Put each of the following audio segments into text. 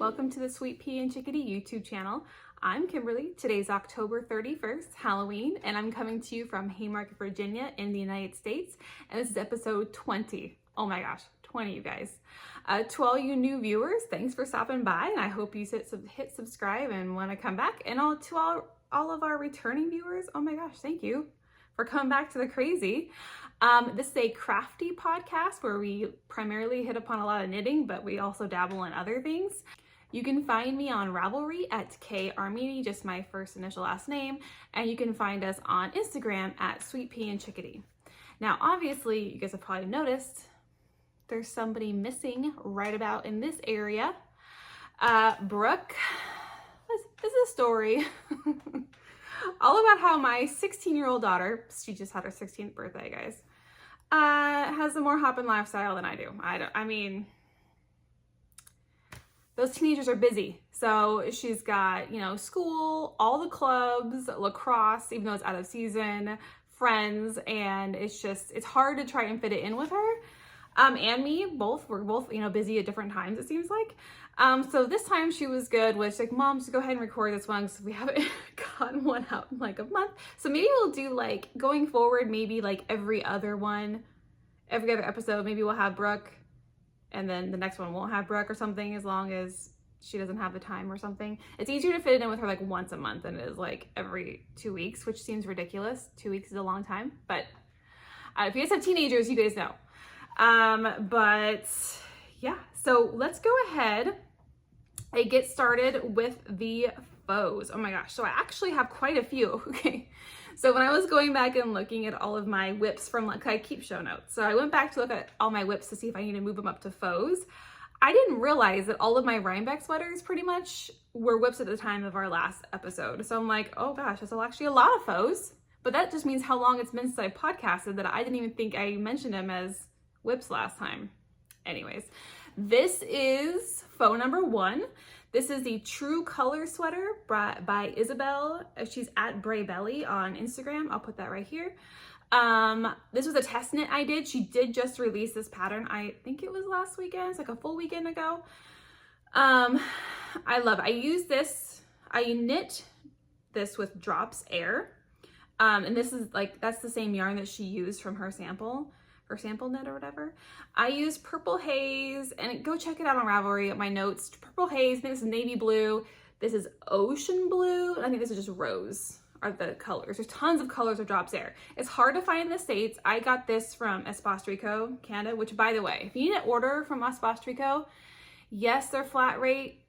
Welcome to the SweetPea Chickadee YouTube channel. I'm Kimberly. Today's October 31st, Halloween, and I'm coming to you from Haymarket, Virginia in the United States. And this is episode 20. Oh my gosh, 20, you guys. To all you new viewers, thanks for stopping by, and I hope you hit subscribe and want to come back. And to all of our returning viewers, oh my gosh, thank you for coming back to the crazy. This is a crafty podcast where we primarily hit upon a lot of knitting, but we also dabble in other things. You can find me on Ravelry at Karmeni, just my first initial last name, and you can find us on Instagram at SweetPea Chickadee. Now, obviously, you guys have probably noticed there's somebody missing right about in this area. Brooke, this is a story all about how my 16-year-old daughter, she just had her 16th birthday, guys, has a more hopping lifestyle than I do. I mean, those teenagers are busy. So she's got, school, all the clubs, lacrosse, even though it's out of season, friends, and it's hard to try and fit it in with her. And me, we're both, busy at different times, it seems like. So this time she was good with, she's like, Mom, just go ahead and record this one because we haven't gotten one out in like a month. So maybe we'll do going forward, maybe every other episode, maybe we'll have Brooke and then the next one won't have Brooke or something, as long as she doesn't have the time or something. It's easier to fit it in with her once a month than it is every 2 weeks, which seems ridiculous. 2 weeks is a long time, but if you guys have teenagers, you guys know. But yeah, so let's go ahead and get started with the faux. Oh my gosh, so I actually have quite a few. Okay, so when I was going back and looking at all of my whips from, I keep show notes, so I went back to look at all my whips to see if I need to move them up to faux. I didn't realize that all of my Rhinebeck sweaters pretty much were whips at the time of our last episode. So I'm like, oh gosh, that's actually a lot of faux, but that just means how long it's been since I podcasted that I didn't even think I mentioned them as whips last time. Anyways, this is faux number 1. This is the True Color sweater by Isabel. She's at Breibellie on Instagram. I'll put that right here. This was a test knit I did. She did just release this pattern. I think it was last weekend. It's a full weekend ago. I love it. I use this. I knit this with Drops Air. And this is that's the same yarn that she used from her sample knit or whatever. I use Purple Haze, and go check it out on Ravelry at my notes. Purple Haze, I think this is navy blue. This is ocean blue. And I think this is just rose are the colors. There's tons of colors of Drops Air. It's hard to find in the States. I got this from Espostrico, Canada, which, by the way, if you need an order from Espostrico, yes, their flat rate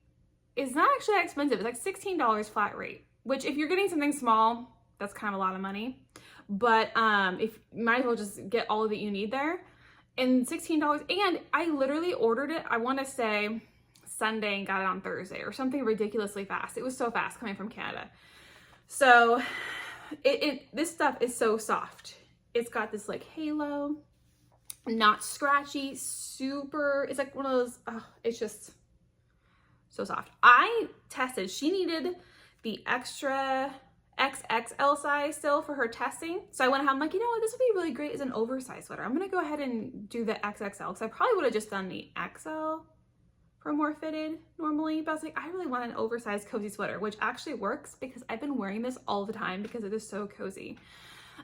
is not actually that expensive. It's $16 flat rate, which if you're getting something small, that's kind of a lot of money. But if you might as well just get all of it you need there. And $16, and I literally ordered it, I want to say Sunday, and got it on Thursday or something ridiculously fast. It was so fast coming from Canada. So this stuff is so soft. It's got this halo, not scratchy, super, it's one of those, it's just so soft. I tested, she needed the extra XXL size still for her testing. So I went ahead, I'm like, you know what, this would be really great as an oversized sweater. I'm gonna go ahead and do the XXL, because I probably would have just done the XL for more fitted normally, but I was like, I really want an oversized cozy sweater, which actually works because I've been wearing this all the time because it is so cozy.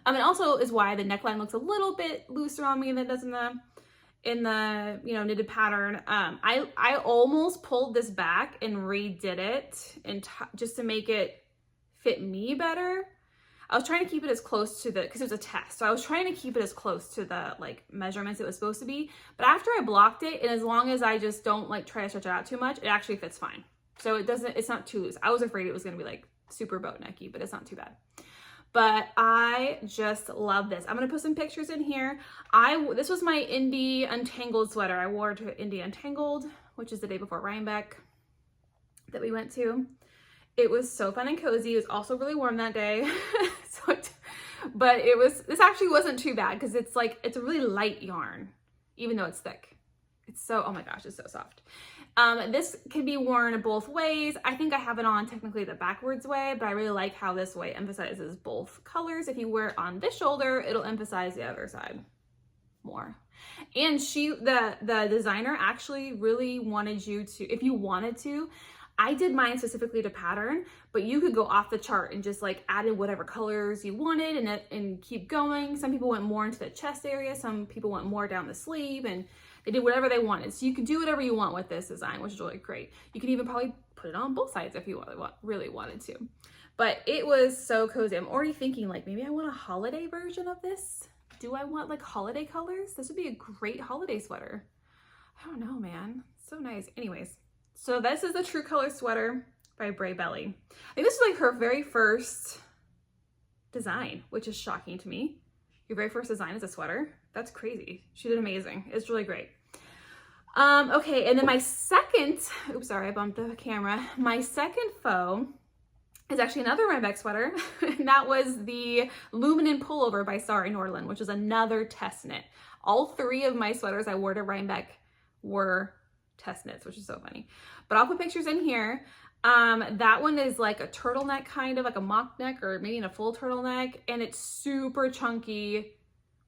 And also is why the neckline looks a little bit looser on me than it does in the knitted pattern. I almost pulled this back and redid it and just to make it fit me better. I was trying to keep it as close to because it was a test, so I was trying to keep it as close to the measurements it was supposed to be. But after I blocked it, and as long as I just don't try to stretch it out too much, it actually fits fine. So it's not too loose. I was afraid it was gonna be super boat necky, but it's not too bad. But I just love this. I'm gonna put some pictures in here. This was my Indie Untangled sweater. I wore it to Indie Untangled, which is the day before Rhinebeck that we went to. It was so fun and cozy. It was also really warm that day. But this actually wasn't too bad because it's a really light yarn, even though it's thick. It's so, oh my gosh, it's so soft. This can be worn both ways. I think I have it on technically the backwards way, but I really like how this way emphasizes both colors. If you wear it on this shoulder, it'll emphasize the other side. more. And the designer actually really wanted you to, if you wanted to, I did mine specifically to pattern, but you could go off the chart and just like add in whatever colors you wanted and keep going. Some people went more into the chest area. Some people went more down the sleeve, and they did whatever they wanted. So you could do whatever you want with this design, which is really great. You can even probably put it on both sides if you really wanted to. But it was so cozy. I'm already thinking like, maybe I want a holiday version of this. Do I want like holiday colors? This would be a great holiday sweater. I don't know, man. So nice. Anyways, so this is the True Color sweater by Breibellie. I think this is like her very first design, which is shocking to me. Your very first design is a sweater. That's crazy. She did amazing. It's really great. Okay, and then my second, oops, sorry, I bumped the camera. My second faux is actually another Rhinebeck sweater, and that was the Luminen Pullover by Sari Nordlund, which is another test knit. All three of my sweaters I wore to Rhinebeck were test knits, which is so funny. But I'll put pictures in here. That one is like a turtleneck, kind of like a mock neck, or maybe in a full turtleneck, and it's super chunky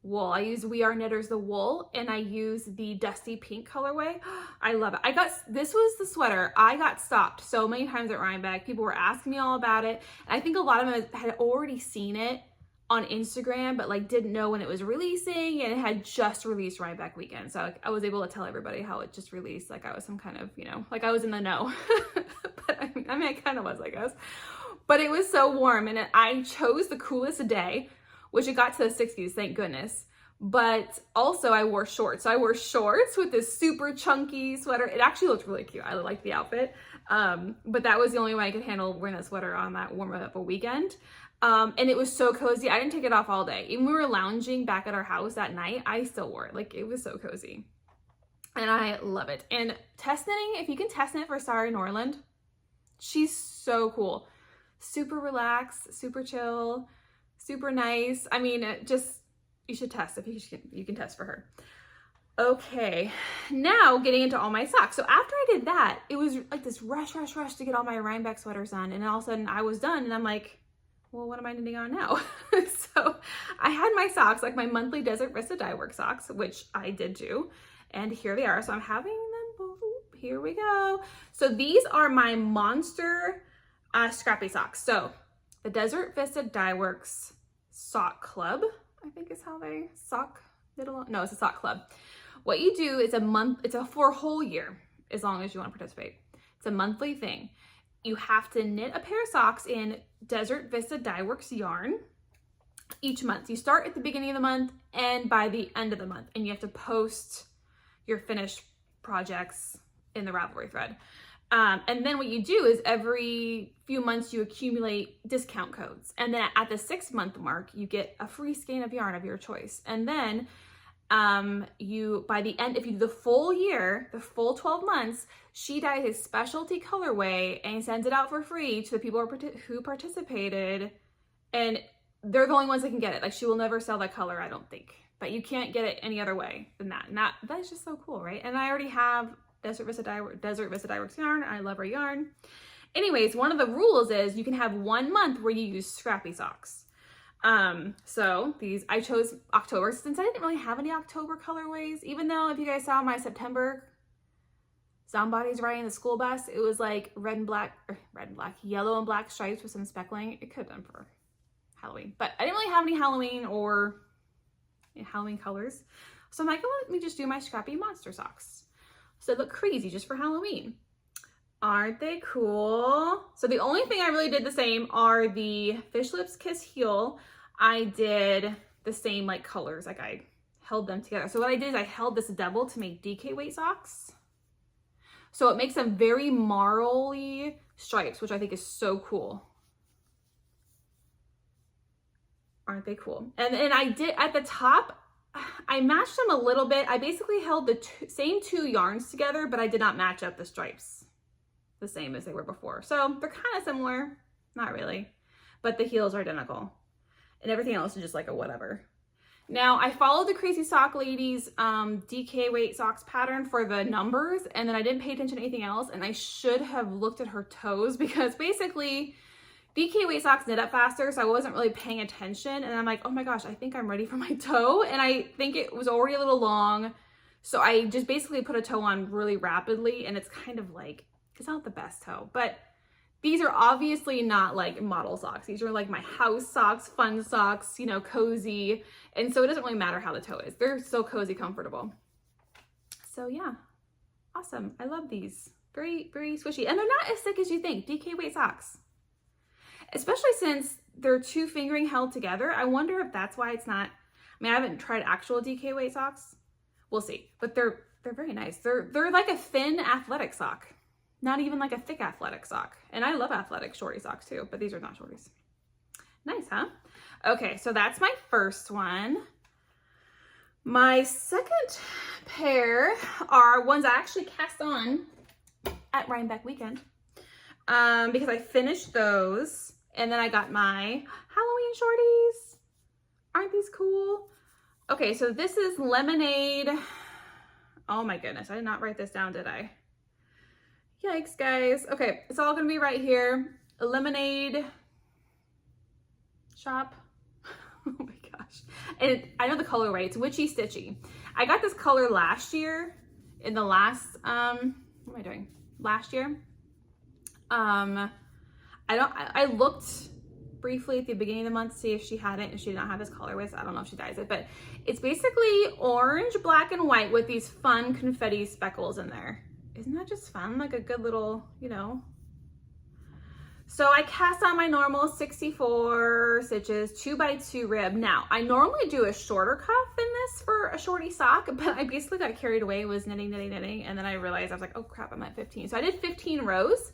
wool. I use We Are Knitters the wool, and I use the dusty pink colorway. I love it. This was the sweater I got stopped so many times at Rhinebeck. People were asking me all about it, and I think a lot of them had already seen it on Instagram, but like didn't know when it was releasing, and it had just released Rhinebeck weekend. So I was able to tell everybody how it just released, like I was some kind of, you know, like I was in the know. But I mean, I kind of was, I guess. But it was so warm, and I chose the coolest day, which it got to the 60s, thank goodness. But also I wore shorts. So I wore shorts with this super chunky sweater. It actually looked really cute. I liked the outfit. But that was the only way I could handle wearing that sweater on that warm up a weekend. And it was so cozy. I didn't take it off all day. Even when we were lounging back at our house that night, I still wore it. Like, it was so cozy. And I love it. And test knitting, if you can test knit for Sari Nordlund, she's so cool. Super relaxed, super chill, super nice. I mean, you should test if you can test for her. Okay, now getting into all my socks. So after I did that, it was like this rush to get all my Rhinebeck sweaters on. And all of a sudden I was done, and I'm like, well, what am I knitting on now? So I had my socks, like my monthly Desert Vista dye work socks, which I did do. And here they are. So I'm having them both. Here we go. So these are my monster scrappy socks. So the Desert Vista Dye Works Sock Club, I think is how they no, it's a sock club. What you do is it's for a whole year, as long as you want to participate. It's a monthly thing. You have to knit a pair of socks in Desert Vista Dye Works yarn each month. You start at the beginning of the month and by the end of the month, and you have to post your finished projects in the Ravelry thread. And then what you do is every few months you accumulate discount codes. And then at the 6-month mark, you get a free skein of yarn of your choice. And then by the end, if you do the full year, the full 12 months, she dyes a specialty colorway and sends it out for free to the people who participated. And they're the only ones that can get it. Like, she will never sell that color, I don't think. But you can't get it any other way than that. And that's just so cool, right? And I already have Desert Vista Dye Works yarn. I love her yarn. Anyways, one of the rules is you can have 1 month where you use scrappy socks. So these, I chose October since I didn't really have any October colorways, even though if you guys saw my September Zombody's riding the school bus, it was like yellow and black stripes with some speckling. It could have done for Halloween, but I didn't really have any Halloween or Halloween colors. So I'm like, oh, let me just do my scrappy monster socks. So they look crazy just for Halloween. Aren't they cool? So the only thing I really did the same are the Fish Lips Kiss heel. I did the same like colors, like I held them together. So what I did is I held this double to make DK weight socks. So it makes them very marly stripes, which I think is so cool. Aren't they cool? And I did at the top, I matched them a little bit. I basically held the same 2 yarns together, but I did not match up the stripes the same as they were before. So they're kind of similar, not really, but the heels are identical and everything else is just like a whatever. Now I followed the Crazy Sock Ladies DK weight socks pattern for the numbers, and then I didn't pay attention to anything else, and I should have looked at her toes because basically DK weight socks knit up faster, so I wasn't really paying attention. And I'm like, oh my gosh, I think I'm ready for my toe. And I think it was already a little long. So I just basically put a toe on really rapidly, and it's kind of like, it's not the best toe, but these are obviously not like model socks. These are like my house socks, fun socks, you know, cozy. And so it doesn't really matter how the toe is. They're so cozy, comfortable. So yeah, awesome. I love these. Very, very swishy. And they're not as thick as you think. DK weight socks. Especially since they're 2 fingering held together. I wonder if that's why it's not, I mean, I haven't tried actual DK weight socks. We'll see. But they're very nice. They're like a thin athletic sock. Not even like a thick athletic sock. And I love athletic shorty socks too, but these are not shorties. Nice, huh? Okay, so that's my first one. My second pair are ones I actually cast on at Rhinebeck weekend because I finished those, and then I got my Halloween shorties. Aren't these cool? Okay, so this is Lemonade. Oh my goodness, I did not write this down, did I? Yikes, guys. Okay, it's all gonna be right here. A Lemonade shop. Oh my gosh. And I know the color, right? It's Witchy Stitchy. I got this color last year in the last, what am I doing? Last year. I looked briefly at the beginning of the month to see if she had it, and she did not have this colorway, so I don't know if she dyes it, but it's basically orange, black, and white with these fun confetti speckles in there. Isn't that just fun? Like a good little, you know. So I cast on my normal 64 stitches, 2x2 rib. Now, I normally do a shorter cuff than this for a shorty sock, but I basically got carried away, was knitting, and then I realized, I was like, oh crap, I'm at 15. So I did 15 rows.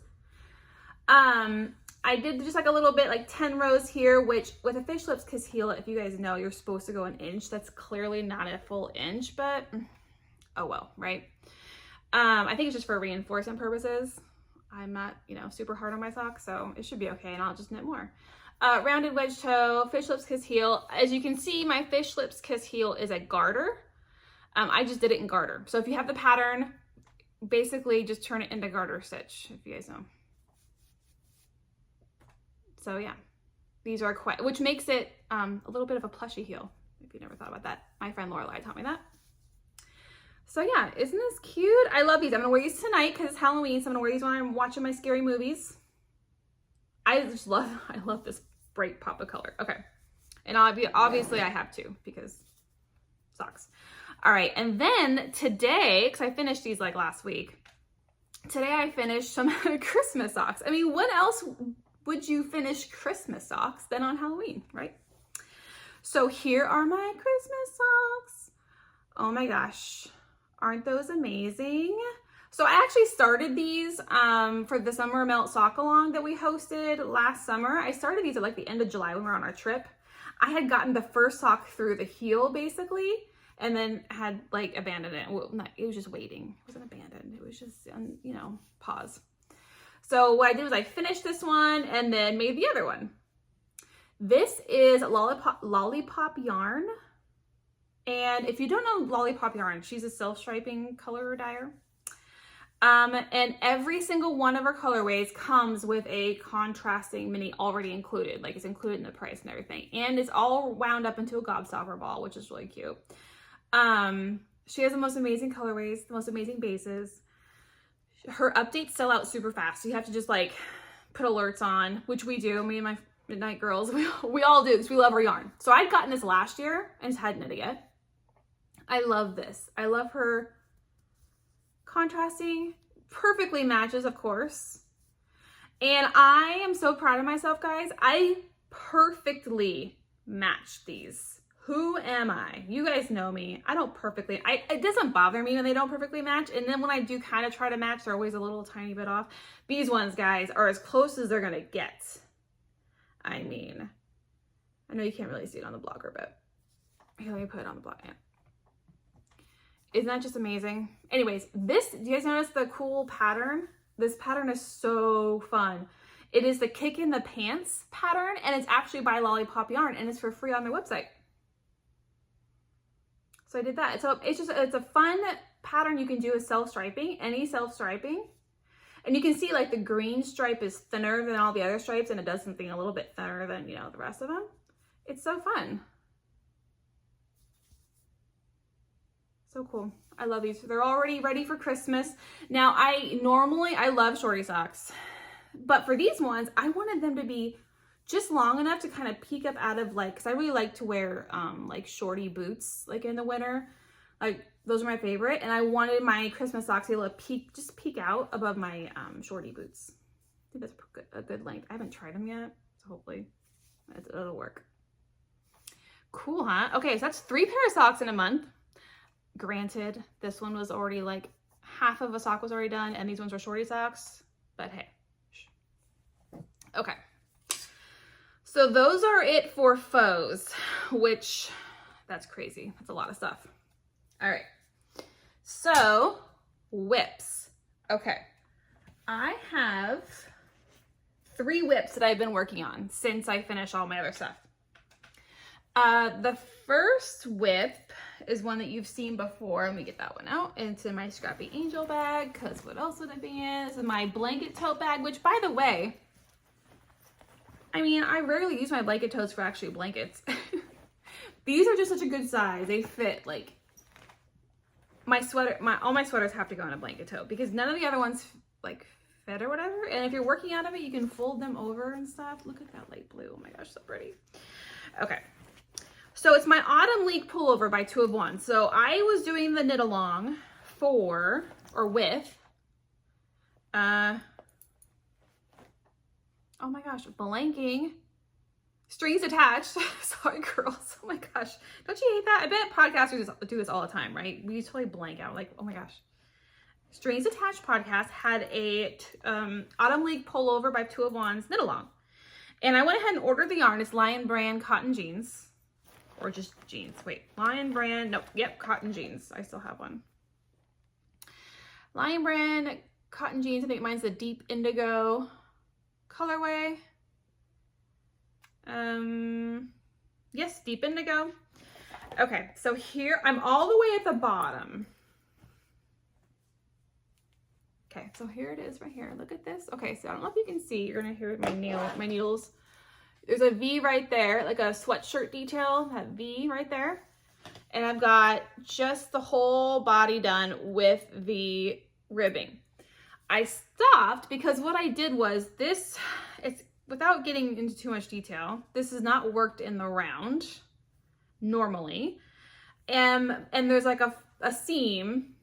I did just like a little bit, like 10 rows here, which with a fish lips kiss heel, if you guys know, you're supposed to go an inch. That's clearly not a full inch, but oh well, right? I think it's just for reinforcement purposes. I'm not, you know, super hard on my socks, so it should be okay, and I'll just knit more. Rounded wedge toe, fish lips kiss heel. As you can see, my fish lips kiss heel is a garter. I just did it in garter. So if you have the pattern, basically just turn it into garter stitch, if you guys know. So yeah, these are quite, which makes it a little bit of a plushy heel, if you never thought about that. My friend Lorelai taught me that. So yeah, isn't this cute? I love these. I'm gonna wear these tonight because it's Halloween, so I'm gonna wear these when I'm watching my scary movies. I love this bright pop of color. Okay, and obviously I have to because socks. All right, and then today, because I finished these like last week, today I finished some Christmas socks. I mean, when else would you finish Christmas socks than on Halloween, right? So here are my Christmas socks. Oh my gosh. Aren't those amazing? So I actually started these for the summer melt sock along that we hosted last summer. I started these at like the end of July when we were on our trip. I had gotten the first sock through the heel basically, and then had like abandoned it. Well, it was just waiting. It wasn't abandoned. It was just, you know, pause. So what I did was I finished this one and then made the other one. This is Lollipop yarn. And if you don't know Lollipop yarn, she's a self-striping color dyer. And every single one of her colorways comes with a contrasting mini already included. Like it's included in the price and everything. And it's all wound up into a gobstopper ball, which is really cute. She has the most amazing colorways, the most amazing bases. Her updates sell out super fast. So you have to just like put alerts on, which we do. Me and my Midnight girls, we all do because we love her yarn. So I'd gotten this last year and just hadn't knit it yet. I love this. I love her contrasting, perfectly matches, of course. And I am so proud of myself, guys. I perfectly matched these. Who am I? You guys know me. I don't perfectly, it doesn't bother me when they don't perfectly match. And then when I do kind of try to match, they're always a little tiny bit off. These ones, guys, are as close as they're gonna get. I mean, I know you can't really see it on the blogger, but here, let me put it on the blog. Yeah. Isn't that just amazing? Anyways, do you guys notice the cool pattern? This pattern is so fun. It is the Kick in the Pants pattern, and it's actually by Lollipop Yarn, and it's for free on their website. So I did that. So it's a fun pattern you can do with self-striping, any self-striping. And you can see like the green stripe is thinner than all the other stripes, and it does something a little bit thinner than, you know, the rest of them. It's so fun. So cool. I love these. They're already ready for Christmas. Now, I love shorty socks, but for these ones, I wanted them to be just long enough to kind of peek up out of like, because I really like to wear like shorty boots like in the winter. Like those are my favorite, and I wanted my Christmas socks to be able to peek out above my shorty boots. I think that's a good length. I haven't tried them yet, so hopefully it'll work. Cool, huh? Okay, so that's 3 pairs of socks in a month. Granted, this one was already like half of a sock was already done, and these ones were shorty socks, but hey. Okay. So those are it for faux, which that's crazy. That's a lot of stuff. All right. So whips. Okay. I have 3 whips that I've been working on since I finished all my other stuff. The first whip is one that you've seen before. Let me get that one out into my Scrappy Angel bag, because what else would it be in? This is my blanket tote bag, which, by the way, I mean, I rarely use my blanket totes for actually blankets. These are just such a good size. They fit like all my sweaters have to go in a blanket tote because none of the other ones like fit or whatever. And if you're working out of it, you can fold them over and stuff. Look at that light blue. Oh my gosh, so pretty. Okay. So it's my Autumn League pullover by 2 of 1. So I was doing the knit along with oh my gosh, blanking. Strings attached. Sorry, girls. Oh my gosh. Don't you hate that? I bet podcasters do this all the time, right? We totally blank out. Like, oh my gosh. Strings Attached podcast had a Autumn League pullover by 2 of 1's knit along. And I went ahead and ordered the yarn. It's Lion Brand cotton jeans. Or just jeans. Wait, Lion Brand. Nope. Yep, cotton jeans. I still have one. Lion Brand cotton jeans. I think mine's the deep indigo colorway. Yes, deep indigo. Okay, so here I'm all the way at the bottom. Okay, so here it is right here. Look at this. Okay, so I don't know if you can see. You're gonna hear my needles. There's a V right there, like a sweatshirt detail, that V right there. And I've got just the whole body done with the ribbing. I stopped because what I did was this, it's without getting into too much detail, this is not worked in the round normally. And there's like a seam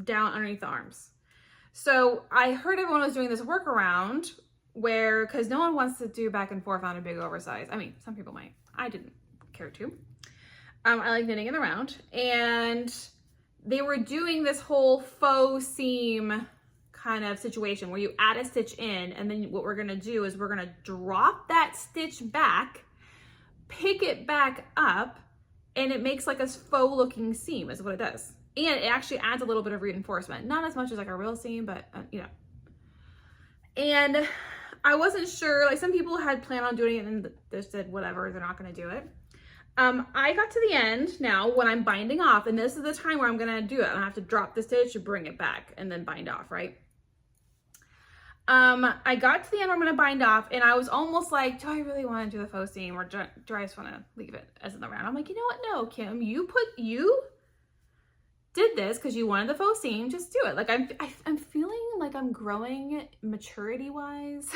down underneath the arms. So I heard everyone was doing this workaround where, because no one wants to do back and forth on a big oversize. I mean, some people might. I didn't care to. I like knitting in the round. And they were doing this whole faux seam kind of situation where you add a stitch in, and then what we're gonna do is we're gonna drop that stitch back, pick it back up, and it makes like a faux looking seam is what it does. And it actually adds a little bit of reinforcement. Not as much as like a real seam, but you know. And I wasn't sure, like some people had planned on doing it and they said, whatever, they're not gonna do it. I got to the end now when I'm binding off, and this is the time where I'm gonna do it. I have to drop the stitch, bring it back, and then bind off, right? I got to the end where I'm gonna bind off, and I was almost like, do I really wanna do the faux seam, or do I just wanna leave it as in the round? I'm like, you know what, no, Kim, you did this because you wanted the faux seam, just do it. Like I'm feeling like I'm growing maturity wise.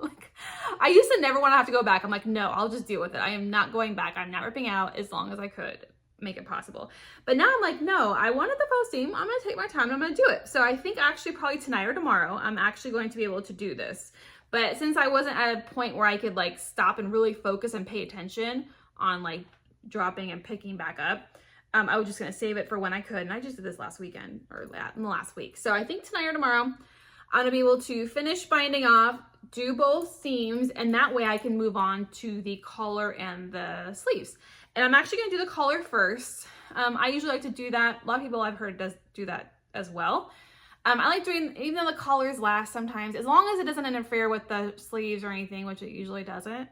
Like I used to never want to have to go back. I'm like, no, I'll just deal with it. I am not going back. I'm not ripping out as long as I could make it possible. But now I'm like, no, I wanted the faux seam. I'm gonna take my time and I'm gonna do it. So I think actually probably tonight or tomorrow, I'm actually going to be able to do this. But since I wasn't at a point where I could like stop and really focus and pay attention on like dropping and picking back up, I was just gonna save it for when I could, and I just did this last weekend, or in the last week. So I think tonight or tomorrow, I'm gonna be able to finish binding off, do both seams, and that way I can move on to the collar and the sleeves. And I'm actually gonna do the collar first. I usually like to do that. A lot of people I've heard does do that as well. I like doing, even though the collars last sometimes, as long as it doesn't interfere with the sleeves or anything, which it usually doesn't,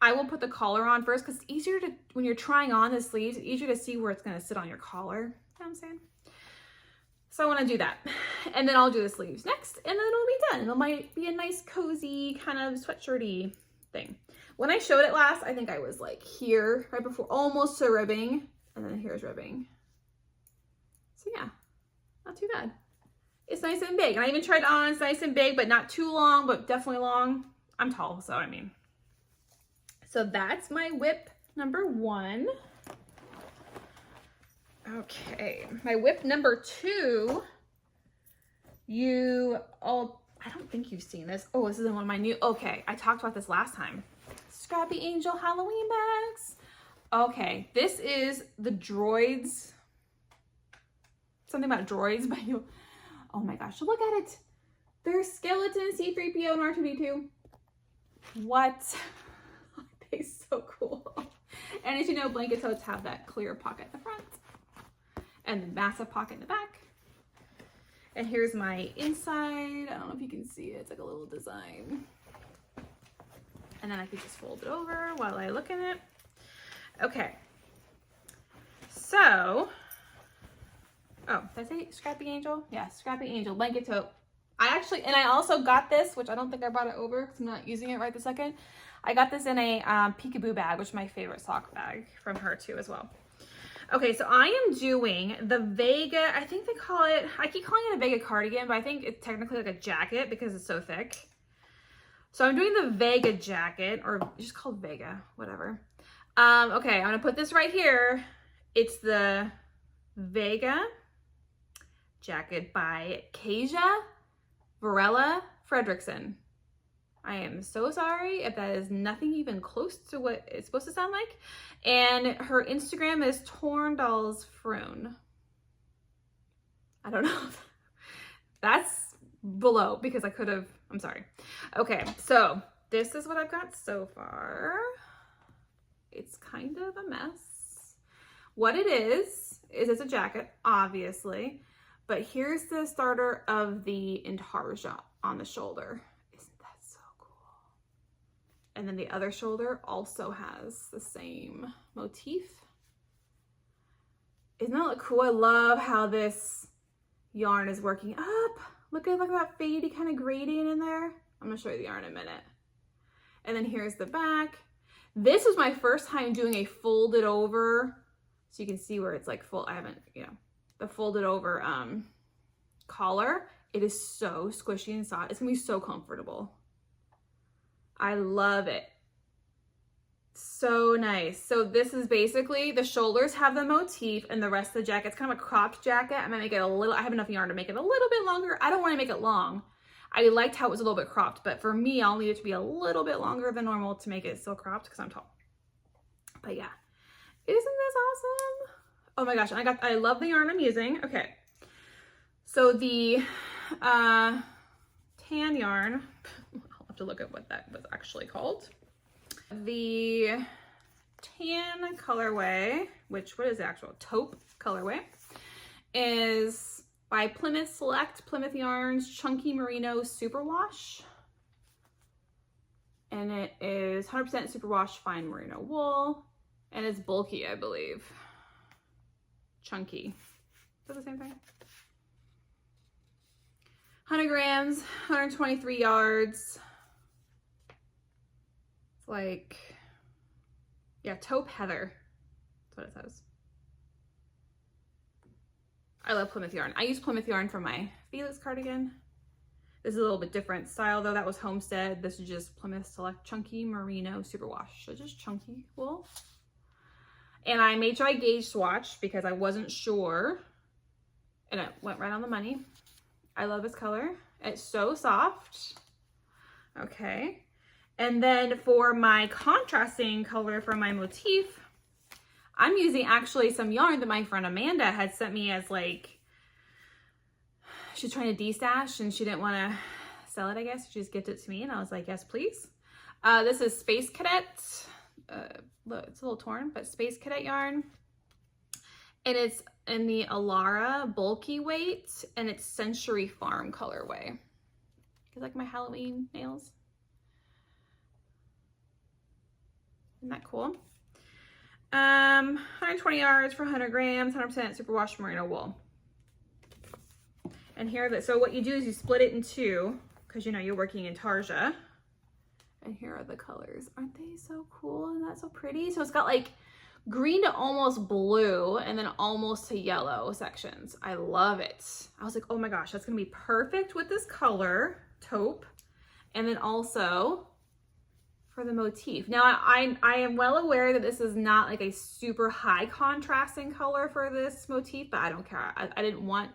I will put the collar on first because it's easier to, when you're trying on the sleeves, it's easier to see where it's going to sit on your collar. You know what I'm saying? So I want to do that. And then I'll do the sleeves next, and then it'll be done. It might be a nice cozy kind of sweatshirty thing. When I showed it last, I think I was like here right before, almost to ribbing, and then here's ribbing. So yeah, not too bad. It's nice and big. And I even tried on, it's nice and big, but not too long, but definitely long. I'm tall, so I mean. So that's my whip number 1. Okay, my whip number 2, I don't think you've seen this. Oh, this is one of my new, okay, I talked about this last time. Scrappy Angel Halloween bags. Okay, this is the droids. Something about droids, but you, oh my gosh, look at it. There's skeleton, C-3PO, and R2-D2. What? They're so cool. And as you know, blanket totes have that clear pocket at the front and the massive pocket in the back. And here's my inside. I don't know if you can see it. It's like a little design. And then I could just fold it over while I look at it. Okay. So, oh, did I say Scrappy Angel? Yeah, Scrappy Angel blanket tote. I also got this, which I don't think I brought it over because I'm not using it right this second. I got this in a peekaboo bag, which is my favorite sock bag from her too as well. Okay, so I am doing the Vega, I think they call it, I keep calling it a Vega cardigan, but I think it's technically like a jacket because it's so thick. So I'm doing the Vega jacket, or just called Vega, whatever. Okay, I'm gonna put this right here. It's the Vega jacket by Kajsa, Vuorela, Fredriksson. I am so sorry if that is nothing even close to what it's supposed to sound like. And her Instagram is Torndalsfrun. I don't know. That's below because I could have, I'm sorry. Okay, so this is what I've got so far. It's kind of a mess. What it is it's a jacket, obviously, but here's the starter of the Intarsia on the shoulder. Isn't that so cool? And then the other shoulder also has the same motif. Isn't that cool? I love how this yarn is working up. Look at that fadey kind of gradient in there. I'm gonna show you the yarn in a minute. And then here's the back. This was my first time doing a folded over, so you can see where it's like full, I haven't, you know, the folded over collar. It is so squishy and soft. It's gonna be so comfortable. I love it. So nice. So this is basically, the shoulders have the motif and the rest of the jacket's kind of a cropped jacket. I'm gonna make it a little, I have enough yarn to make it a little bit longer. I don't wanna make it long. I liked how it was a little bit cropped, but for me, I'll need it to be a little bit longer than normal to make it still cropped because I'm tall. But yeah, isn't this awesome? Oh my gosh, I love the yarn I'm using. Okay, so the tan yarn, I'll have to look at what that was actually called. The tan colorway, which, what is the actual taupe colorway, is by Plymouth Select, Plymouth Yarns, Chunky Merino Superwash. And it is 100% superwash fine merino wool. And it's bulky, I believe. Chunky. Is that the same thing? 100 grams, 123 yards. It's like, yeah, taupe heather. That's what it says. I love Plymouth yarn. I use Plymouth yarn for my Felix cardigan. This is a little bit different style though. That was Homestead. This is just Plymouth Select Chunky Merino Superwash. So just chunky wool. And I made sure I gauge swatched because I wasn't sure. And it went right on the money. I love this color. It's so soft. Okay. And then for my contrasting color for my motif, I'm using actually some yarn that my friend Amanda had sent me as like, she's trying to de-stash and she didn't want to sell it, I guess. She just gifted it to me and I was like, yes, please. This is Space Cadet. Look, it's a little torn, but Space Cadet yarn. And it's in the Alara bulky weight and it's Century Farm colorway. You like my Halloween nails? Isn't that cool? 120 yards for 100 grams, 100% superwash merino wool. And here, so what you do is you split it in two, because you know you're working in Intarsia. And here are the colors. Aren't they so cool and that's so pretty? So it's got like green to almost blue and then almost to yellow sections. I love it. I was like, oh my gosh, that's gonna be perfect with this color, taupe. And then also for the motif. Now I am well aware that this is not like a super high contrasting color for this motif, but I don't care. Not that I didn't want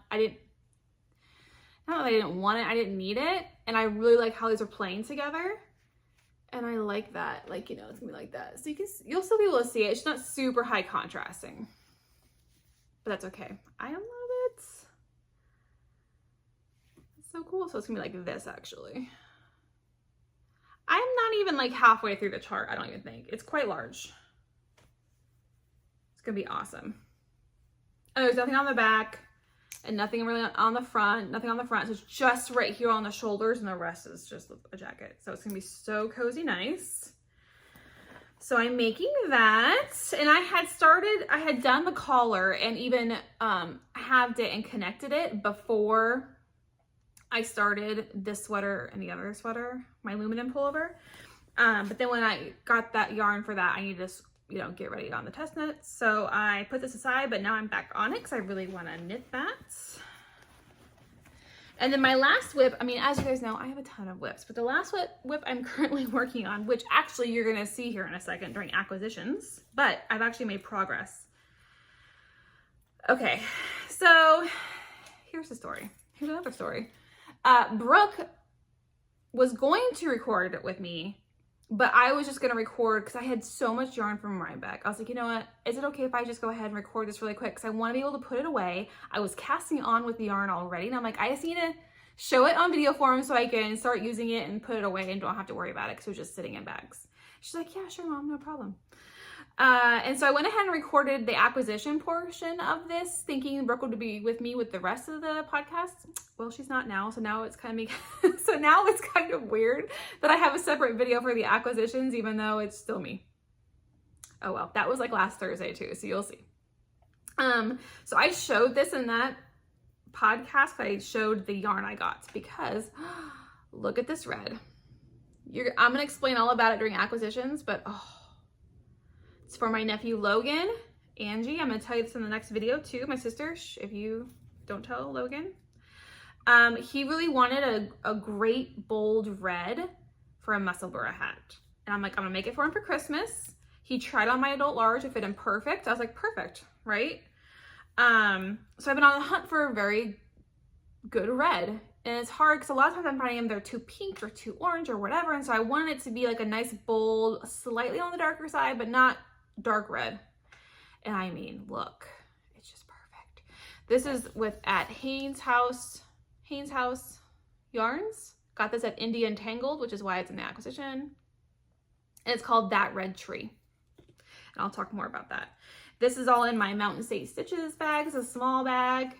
it, I didn't need it. And I really like how these are playing together. And I like that, like, you know, it's gonna be like that. So you'll still be able to see it. It's not super high contrasting, but that's okay. I love it. It's so cool. So it's gonna be like this actually. I'm not even like halfway through the chart, I don't even think. It's quite large. It's gonna be awesome. And there's nothing on the back and nothing really on the front, So it's just right here on the shoulders and the rest is just a jacket. So it's gonna be so cozy nice. So I'm making that, and I had done the collar and even halved it and connected it before I started this sweater and the other sweater, my Luminen pullover. But then when I got that yarn for that, I need to, you know, get ready on the test knit. So I put this aside, but now I'm back on it because I really want to knit that. And then my last whip, I mean, as you guys know, I have a ton of whips, but the last whip I'm currently working on, which actually you're going to see here in a second during acquisitions, but I've actually made progress. Okay, so here's the story. Here's another story. Brooke was going to record it with me, but I was just going to record because I had so much yarn from Rhinebeck. I was like, you know what? Is it okay if I just go ahead and record this really quick? Because I want to be able to put it away. I was casting on with the yarn already. And I'm like, I just need to show it on video form so I can start using it and put it away and don't have to worry about it because it was just sitting in bags. She's like, yeah, sure, Mom, no problem. And so I went ahead and recorded the acquisition portion of this, thinking Brooke would be with me with the rest of the podcast. Well, she's not now, so now it's kind of weird that I have a separate video for the acquisitions, even though it's still me. Oh well, that was like last Thursday too, so you'll see. So I showed this in that podcast. I showed the yarn I got because look at this red. I'm gonna explain all about it during acquisitions, but oh. It's for my nephew Logan, Angie. I'm gonna tell you this in the next video too. My sister, if you don't tell Logan. He really wanted a great bold red for a Musselburgh hat. And I'm like, I'm gonna make it for him for Christmas. He tried on my adult large, it fit him perfect. I was like, perfect, right? So I've been on the hunt for a very good red. And it's hard because a lot of times I'm finding them, they're too pink or too orange or whatever. And so I wanted it to be like a nice bold, slightly on the darker side, but not dark red. And I mean, look, it's just perfect. This is at Haynes House Yarns. Got this at India and Tangled, which is why it's in the acquisition. And it's called That Red Tree. And I'll talk more about that. This is all in my Mountain State Stitches bag. It's a small bag.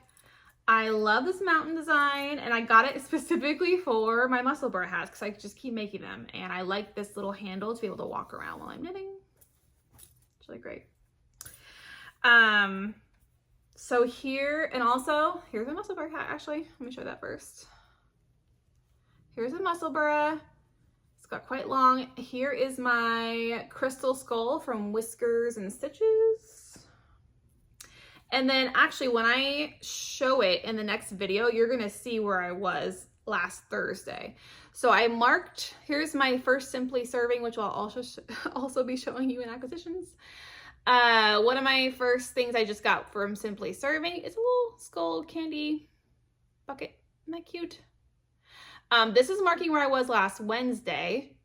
I love this mountain design, and I got it specifically for my Musselburgh hats because I just keep making them. And I like this little handle to be able to walk around while I'm knitting. It's really great. So here, and also here's a Musselburgh hat. Actually, let me show that first. Here's a Musselburgh. It's got quite long. Here is my crystal skull from Whiskers and Stitches. And then actually when I show it in the next video, you're gonna see where I was last Thursday. So I marked, here's my first Simply Serving, which I'll also be showing you in acquisitions. One of my first things I just got from Simply Serving is a little skull candy bucket. Isn't that cute? This is marking where I was last Wednesday,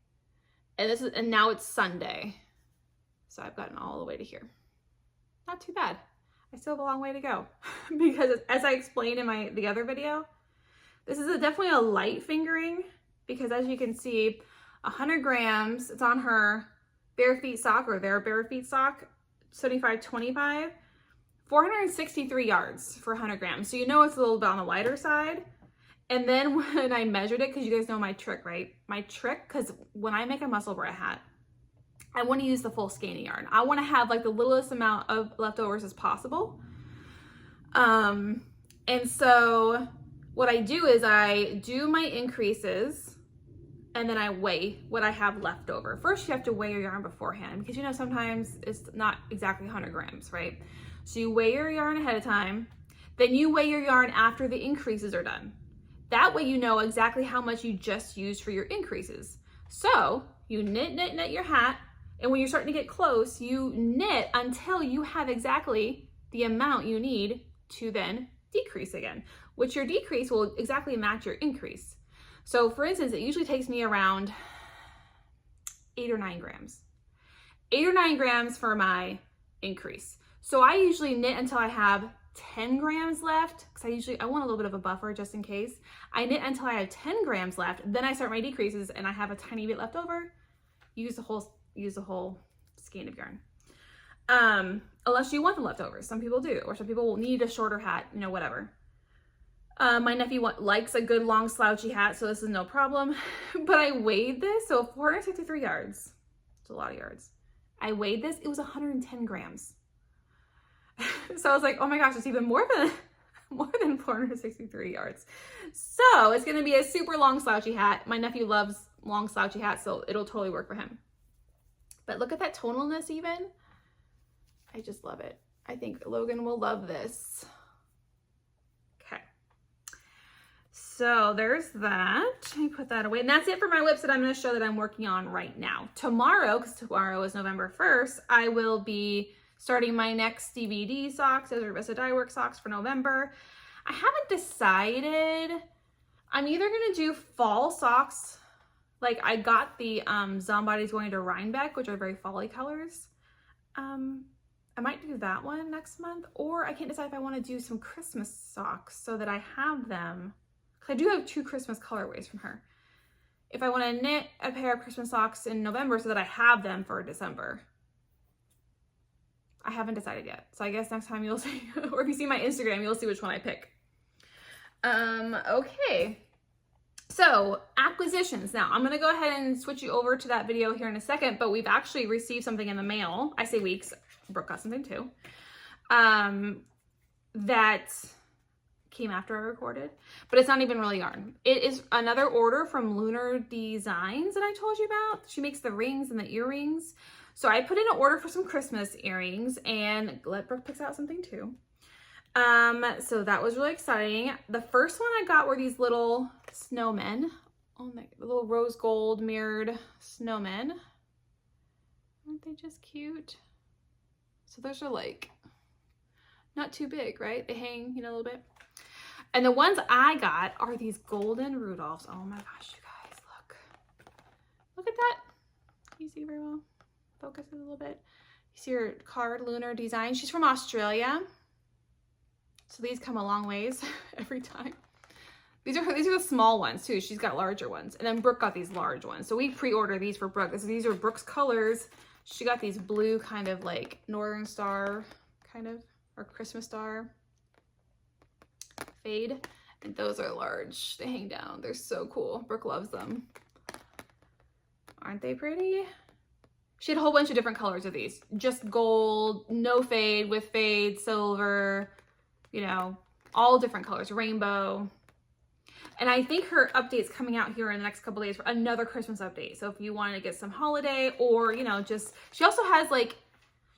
and now it's Sunday. So I've gotten all the way to here. Not too bad. I still have a long way to go because as I explained in the other video, this is definitely a light fingering because as you can see, 100 grams, it's on her bare feet sock or their bare feet sock, 75-25, 463 yards for 100 grams. So you know it's a little bit on the lighter side. And then when I measured it, because you guys know my trick, right? My trick, because when I make a Musselburgh hat, I want to use the full skein yarn. I want to have like the littlest amount of leftovers as possible. And so what I do is I do my increases and then I weigh what I have left over. First, you have to weigh your yarn beforehand because you know sometimes it's not exactly 100 grams, right? So you weigh your yarn ahead of time, then you weigh your yarn after the increases are done. That way you know exactly how much you just used for your increases. So you knit, knit, knit your hat, and when you're starting to get close, you knit until you have exactly the amount you need to then decrease again, which your decrease will exactly match your increase. So for instance, it usually takes me around 8 or 9 grams. 8 or 9 grams for my increase. So I usually knit until I have 10 grams left, because I want a little bit of a buffer just in case. I knit until I have 10 grams left, then I start my decreases and I have a tiny bit left over. Use the whole skein of yarn. Unless you want the leftovers. Some people do, or some people will need a shorter hat, you know, whatever. My nephew likes a good long slouchy hat, so this is no problem. But I weighed this, so 463 yards. It's a lot of yards. I weighed this, it was 110 grams. So I was like, oh my gosh, it's even more than 463 yards. So it's gonna be a super long slouchy hat. My nephew loves long slouchy hats, so it'll totally work for him. But look at that tonalness even. I just love it. I think Logan will love this. Okay. So there's that. Let me put that away. And that's it for my whips that I'm going to show that I'm working on right now. Tomorrow, because tomorrow is November 1st, I will be starting my next DVD socks, as Vista Dye Work socks for November. I haven't decided. I'm either going to do fall socks. Like I got the Zombodies Going to Rhinebeck, which are very fall-y colors. I might do that one next month, or I can't decide if I want to do some Christmas socks so that I have them. Because I do have 2 Christmas colorways from her. If I want to knit a pair of Christmas socks in November so that I have them for December. I haven't decided yet. So I guess next time you'll see, or if you see my Instagram, you'll see which one I pick. Okay. So acquisitions. Now I'm going to go ahead and switch you over to that video here in a second, but we've actually received something in the mail. I say weeks. Brooke got something too. That came after I recorded, but it's not even really yarn. It is another order from Lunar Designs that I told you about. She makes the rings and the earrings. So I put in an order for some Christmas earrings, and let Brooke picks out something too. So that was really exciting. The first one I got were these little snowmen. Oh my, little rose gold mirrored snowmen. Aren't they just cute? So those are like not too big, right? They hang, you know, a little bit. And the ones I got are these golden Rudolphs. Oh my gosh, you guys, look. Look at that. Can you see very well? Focus it a little bit. You see her card, Lunar Designs. She's from Australia. So these come a long ways every time. These are the small ones too. She's got larger ones. And then Brooke got these large ones. So we pre-ordered these for Brooke. These are Brooke's colors. She got these blue kind of like Northern Star kind of, or Christmas Star fade. And those are large. They hang down. They're so cool. Brooke loves them. Aren't they pretty? She had a whole bunch of different colors of these. Just gold, no fade, with fade, silver, you know, all different colors, rainbow. And I think her update's coming out here in the next couple days for another Christmas update. So if you wanted to get some holiday, or, you know, just, she also has like,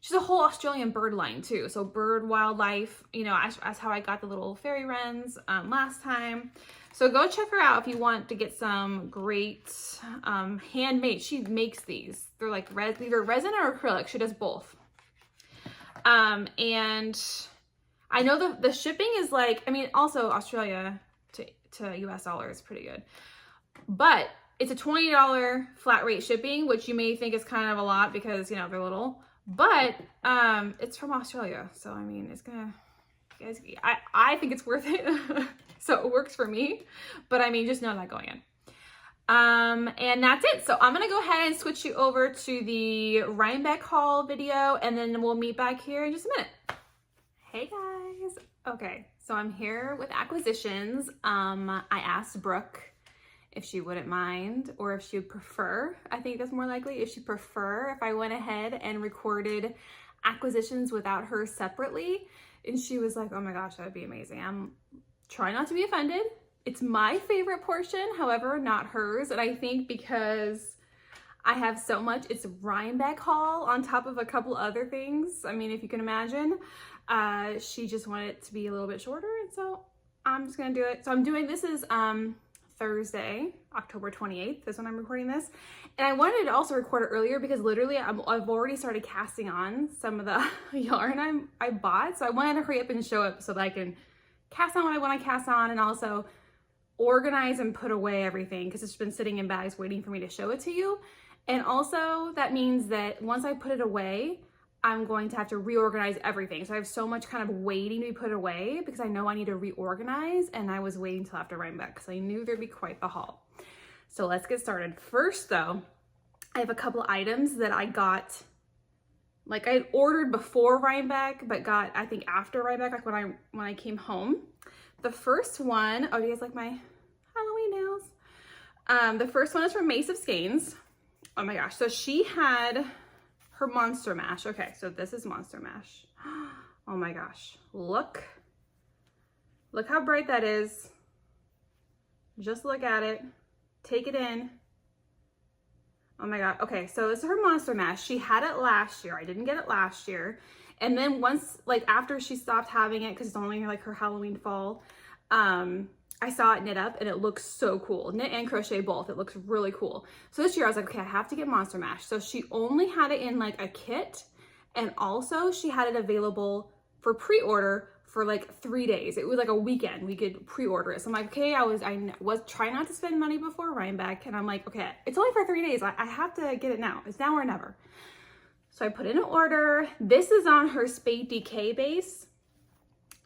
she's a whole Australian bird line too. So bird wildlife, you know, as how I got the little fairy wrens last time. So go check her out if you want to get some great handmade. She makes these. They're like either resin or acrylic. She does both. And I know the shipping is like, I mean, also Australia to US dollar is pretty good. But it's a $20 flat rate shipping, which you may think is kind of a lot because, you know, they're little. But it's from Australia. So, I mean, it's gonna, guys, I think it's worth it. So it works for me. But I mean, just know that going in. And that's it. So I'm going to go ahead and switch you over to the Rhinebeck haul video, and then we'll meet back here in just a minute. Hey guys. Okay. So I'm here with acquisitions. I asked Brooke if she wouldn't mind, or if she would prefer, I think that's more likely, if she prefer if I went ahead and recorded acquisitions without her separately. And she was like, oh my gosh, that would be amazing. I'm trying not to be offended. it's my favorite portion, however, not hers. And I think because I have so much, it's Rhinebeck haul on top of a couple other things. I mean, if you can imagine, she just wanted it to be a little bit shorter. And so I'm just gonna do it. So I'm doing, this is Thursday, October 28th is when I'm recording this. And I wanted to also record it earlier because literally I've already started casting on some of the yarn I bought. So I wanted to hurry up and show it so that I can cast on what I want to cast on and also organize and put away everything because it's been sitting in bags waiting for me to show it to you. And also that means that once I put it away, I'm going to have to reorganize everything. So I have so much kind of waiting to be put away because I know I need to reorganize, and I was waiting till after Rhinebeck because I knew there'd be quite the haul. So let's get started. First though, I have a couple items that I got, like I ordered before Rhinebeck, but got I think after Rhinebeck, like when I came home. The first one, oh, do you guys like my Halloween nails? The first one is from Mace of Skeins. Oh my gosh, so she had her Monster Mash. Okay, so this is Monster Mash. Oh my gosh, look how bright that is. Just look at it, take it in. Oh my God, okay, so this is her Monster Mash. She had it last year, I didn't get it last year. And then once, like after she stopped having it, because it's only like her Halloween fall, I saw it knit up and it looks so cool. Knit and crochet both, it looks really cool. So this year I was like, okay, I have to get Monster Mash. So she only had it in like a kit, and also she had it available for pre-order for like 3 days. It was like a weekend, we could pre-order it. So I'm like, okay, I was trying not to spend money before Rhinebeck, and I'm like, okay, it's only for 3 days. I have to get it now. It's now or never. So I put in an order. This is on her Spade DK base.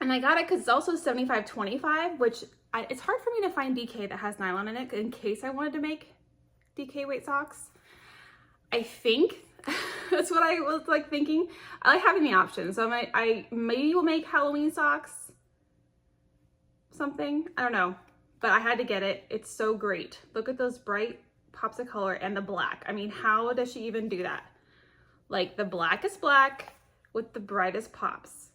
And I got it because it's also 75/25, which it's hard for me to find DK that has nylon in it in case I wanted to make DK weight socks. I think that's what I was like thinking. I like having the option. So I maybe will make Halloween socks, something, I don't know, but I had to get it. It's so great. Look at those bright pops of color and the black. I mean, how does she even do that? Like the blackest black with the brightest pops.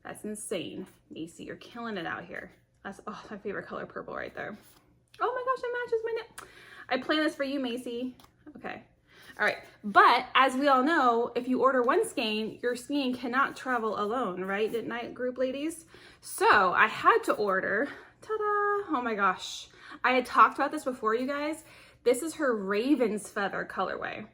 That's insane. Macy, you're killing it out here. That's, oh, my favorite color, purple right there. Oh my gosh, it matches my knit. I planned this for you, Macy. Okay. All right. But as we all know, if you order one skein, your skein cannot travel alone, right? Didn't I, group ladies? So I had to order, ta-da, oh my gosh. I had talked about this before, you guys. This is her Raven's Feather colorway.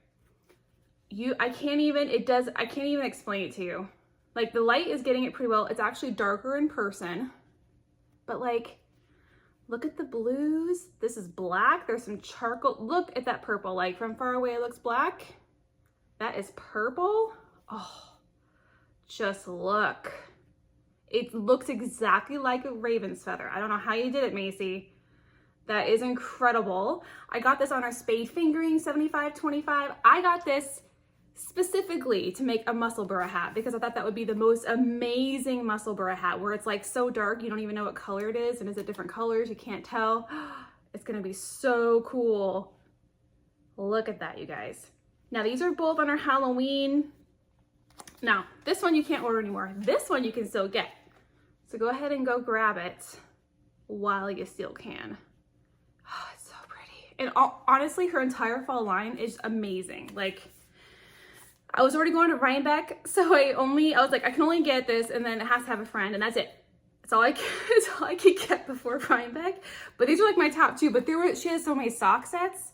I can't even explain it to you. Like the light is getting it pretty well. It's actually darker in person, but like, look at the blues. This is black. There's some charcoal. Look at that purple. Like from far away, it looks black. That is purple. Oh, just look. It looks exactly like a Raven's Feather. I don't know how you did it, Macy. That is incredible. I got this on our Spade Fingering 75/25. I got this specifically to make a Musselburgh hat because I thought that would be the most amazing Musselburgh hat, where it's like so dark you don't even know what color it is, and is it different colors, you can't tell. It's gonna be so cool. Look at that, you guys. Now these are both on our Halloween. Now this one you can't order anymore. This one you can still get, so go ahead and go grab it while you still can. Oh, it's so pretty. And honestly, her entire fall line is amazing. Like, I was already going to Rhinebeck, so I was like, I can only get this, and then it has to have a friend, and that's it. It's all I could get before Rhinebeck. But these are like my top two. But she has so many sock sets.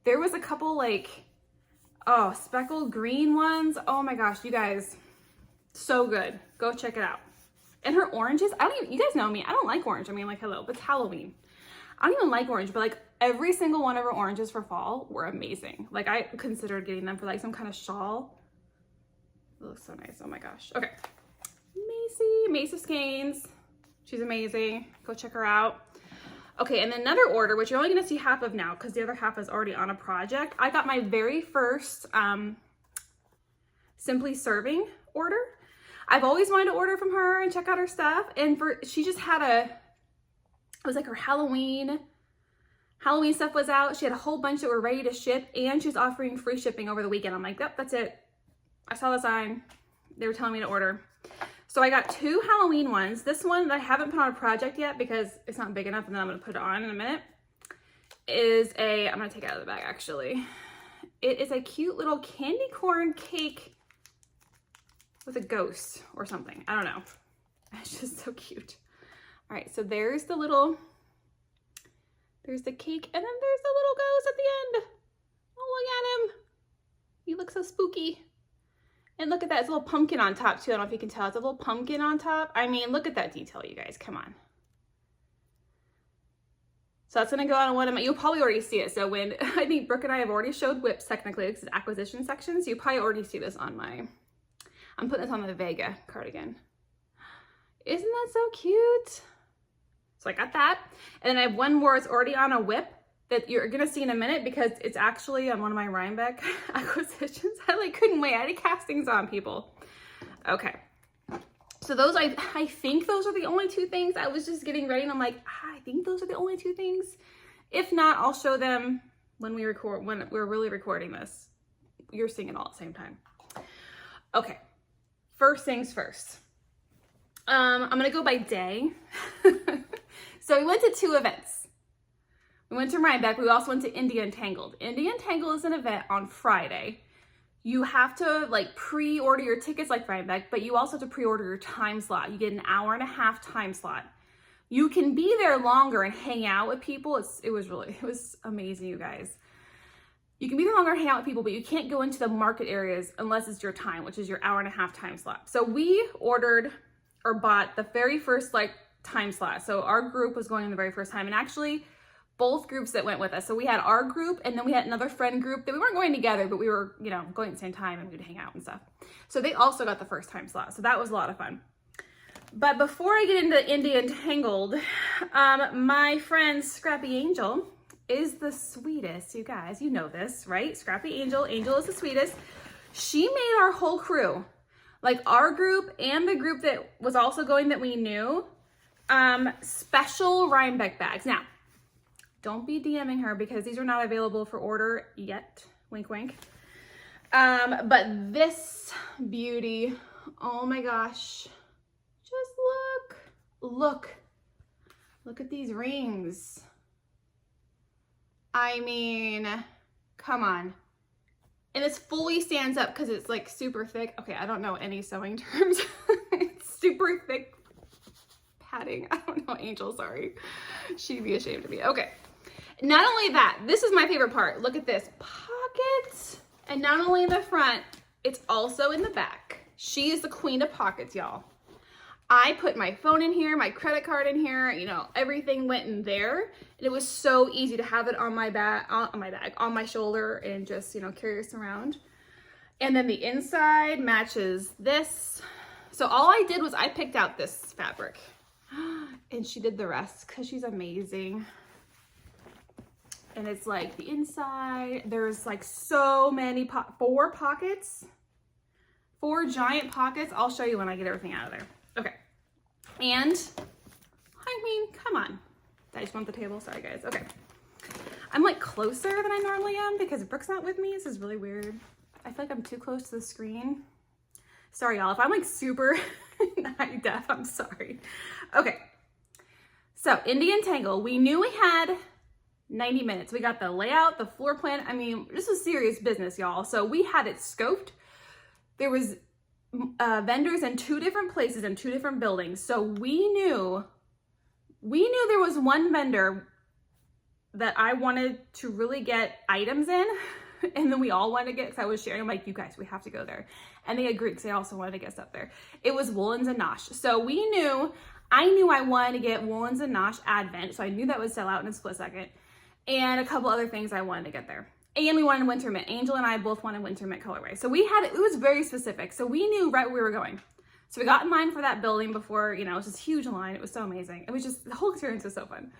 There was a couple like, oh, speckled green ones. Oh my gosh, you guys, so good. Go check it out. And her oranges, you guys know me, I don't like orange. I mean, like, hello, but it's Halloween. I don't even like orange, but like every single one of her oranges for fall were amazing. Like I considered getting them for like some kind of shawl. It looks so nice. Oh my gosh. Okay. Mace of Skeins. She's amazing. Go check her out. Okay, and then another order, which you're only gonna see half of now because the other half is already on a project. I got my very first Simply Serving order. I've always wanted to order from her and check out her stuff. And she just had it was like her Halloween stuff was out. She had a whole bunch that were ready to ship, and she was offering free shipping over the weekend. I'm like, yep, that's it. I saw the sign. They were telling me to order. So I got 2 Halloween ones. This one that I haven't put on a project yet because it's not big enough, and then I'm gonna put it on in a minute, is I'm gonna take it out of the bag actually. It is a cute little candy corn cake with a ghost or something. I don't know. It's just so cute. All right, so there's the cake, and then there's the little ghost at the end. Oh, look at him. He looks so spooky. And look at that, it's a little pumpkin on top too. I don't know if you can tell, it's a little pumpkin on top. I mean, look at that detail, you guys, come on. So that's gonna go on one of my, you'll probably already see it. So when, I think Brooke and I have already showed whips technically, because it's acquisition sections. You probably already see this on I'm putting this on the Vega cardigan. Isn't that so cute? So I got that. And then I have one more, it's already on a whip that you're gonna see in a minute because it's actually on one of my Rhinebeck acquisitions. I couldn't wait, I had castings on, people. Okay. So those, I think those are the only 2 things. I was just getting ready and I'm like, I think those are the only 2 things. If not, I'll show them when we record, when we're really recording this. You're seeing it all at the same time. Okay, first things first. I'm gonna go by day. So we went to 2 events. We went to Rhinebeck, we also went to India and Tangled. India and Tangled is an event on Friday. You have to pre-order your tickets like Rhinebeck, but you also have to pre-order your time slot. You get an hour-and-a-half time slot. You can be there longer and hang out with people. It was amazing, you guys. You can be there longer and hang out with people, but you can't go into the market areas unless it's your time, which is your hour-and-a-half time slot. So we ordered or bought the very first time slot. So our group was going in the very first time, and actually both groups that went with us. So we had our group, and then we had another friend group that we weren't going together, but we were, going at the same time, and we'd hang out and stuff. So they also got the first time slot. So that was a lot of fun. But before I get into India and Tangled, my friend Scrappy Angel is the sweetest, you guys. You know this, right? Scrappy Angel. Angel is the sweetest. She made our whole crew, our group and the group that was also going that we knew, special Rhinebeck bags. Now, don't be DMing her because these are not available for order yet. Wink, wink. But this beauty, oh my gosh. Just look at these rings. I mean, come on. And this fully stands up because it's super thick. Okay, I don't know any sewing terms. It's super thick padding. I don't know, Angel, sorry. She'd be ashamed of me. Okay. Not only that, this is my favorite part. Look at this, pockets. And not only in the front, it's also in the back. She is the queen of pockets, y'all. I put my phone in here, my credit card in here, everything went in there. And it was so easy to have it on my bag, on my shoulder, and just, carry this around. And then the inside matches this. So all I did was I picked out this fabric and she did the rest because she's amazing. And it's the inside, there's so many, 4 pockets, 4 giant pockets. I'll show you when I get everything out of there. Okay. And I mean, come on. Did I just want the table? Sorry guys. Okay. I'm closer than I normally am because Brooke's not with me. This is really weird. I feel I'm too close to the screen. Sorry y'all, if I'm super high def, I'm sorry. Okay. So India and Tangle, we knew we had 90 minutes. We got the layout, the floor plan. I mean, this was serious business, y'all. So we had it scoped. There was vendors in 2 different places in 2 different buildings. So we knew there was one vendor that I wanted to really get items in. And then we all wanted to get, because I was sharing, I'm like, you guys, we have to go there. And they agreed because they also wanted to get stuff there. It was Woolens and Nosh. So I knew I wanted to get Woolens and Nosh Advent. So I knew that would sell out in a split second. And a couple other things I wanted to get there. And we wanted winter mint. Angel and I both wanted winter mint colorway. So it was very specific. So we knew right where we were going. So we got in line for that building before, it was this huge line. It was so amazing. It was just, the whole experience was so fun.